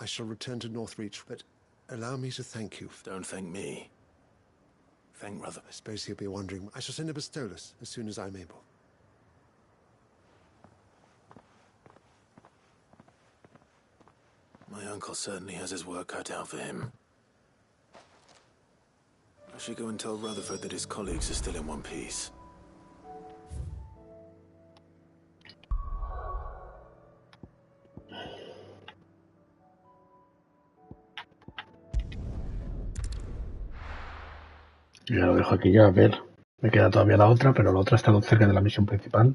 I shall return to Northreach, but allow me to thank you.
Don't thank me. Thank Rutherford.
I suppose he'll be wondering. I shall send a Bastolus as soon as I'm able.
My uncle certainly has his work cut out for him. I should go and tell Rutherford that his colleagues are still in one piece.
Yo lo dejo aquí ya, a ver. Me queda todavía la otra, pero la otra está cerca de la misión principal.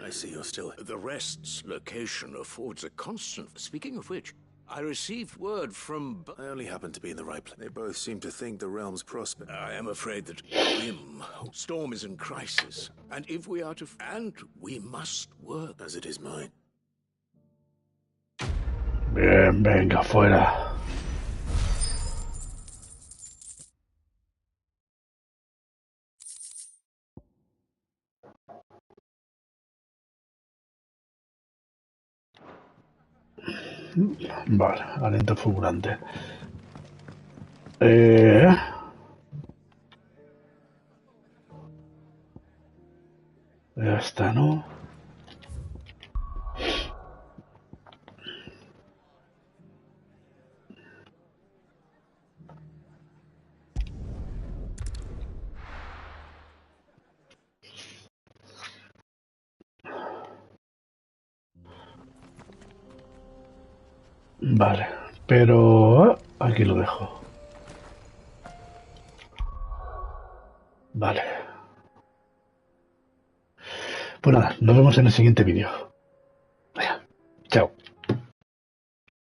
I see you're still... The Rest's location affords a constant... Speaking of which, I received word from...
I only happen to be in the right place. They both seem to think the realm's prosper.
I am afraid that Grim... Storm is in crisis. And if we are to... And we must work.
As it is mine.
Bien, venga, fuera. Vale, aliento fulgurante. Ya está, ¿no? Vale, pero aquí lo dejo. Vale. Pues nada, nos vemos en el siguiente vídeo. Venga, chao.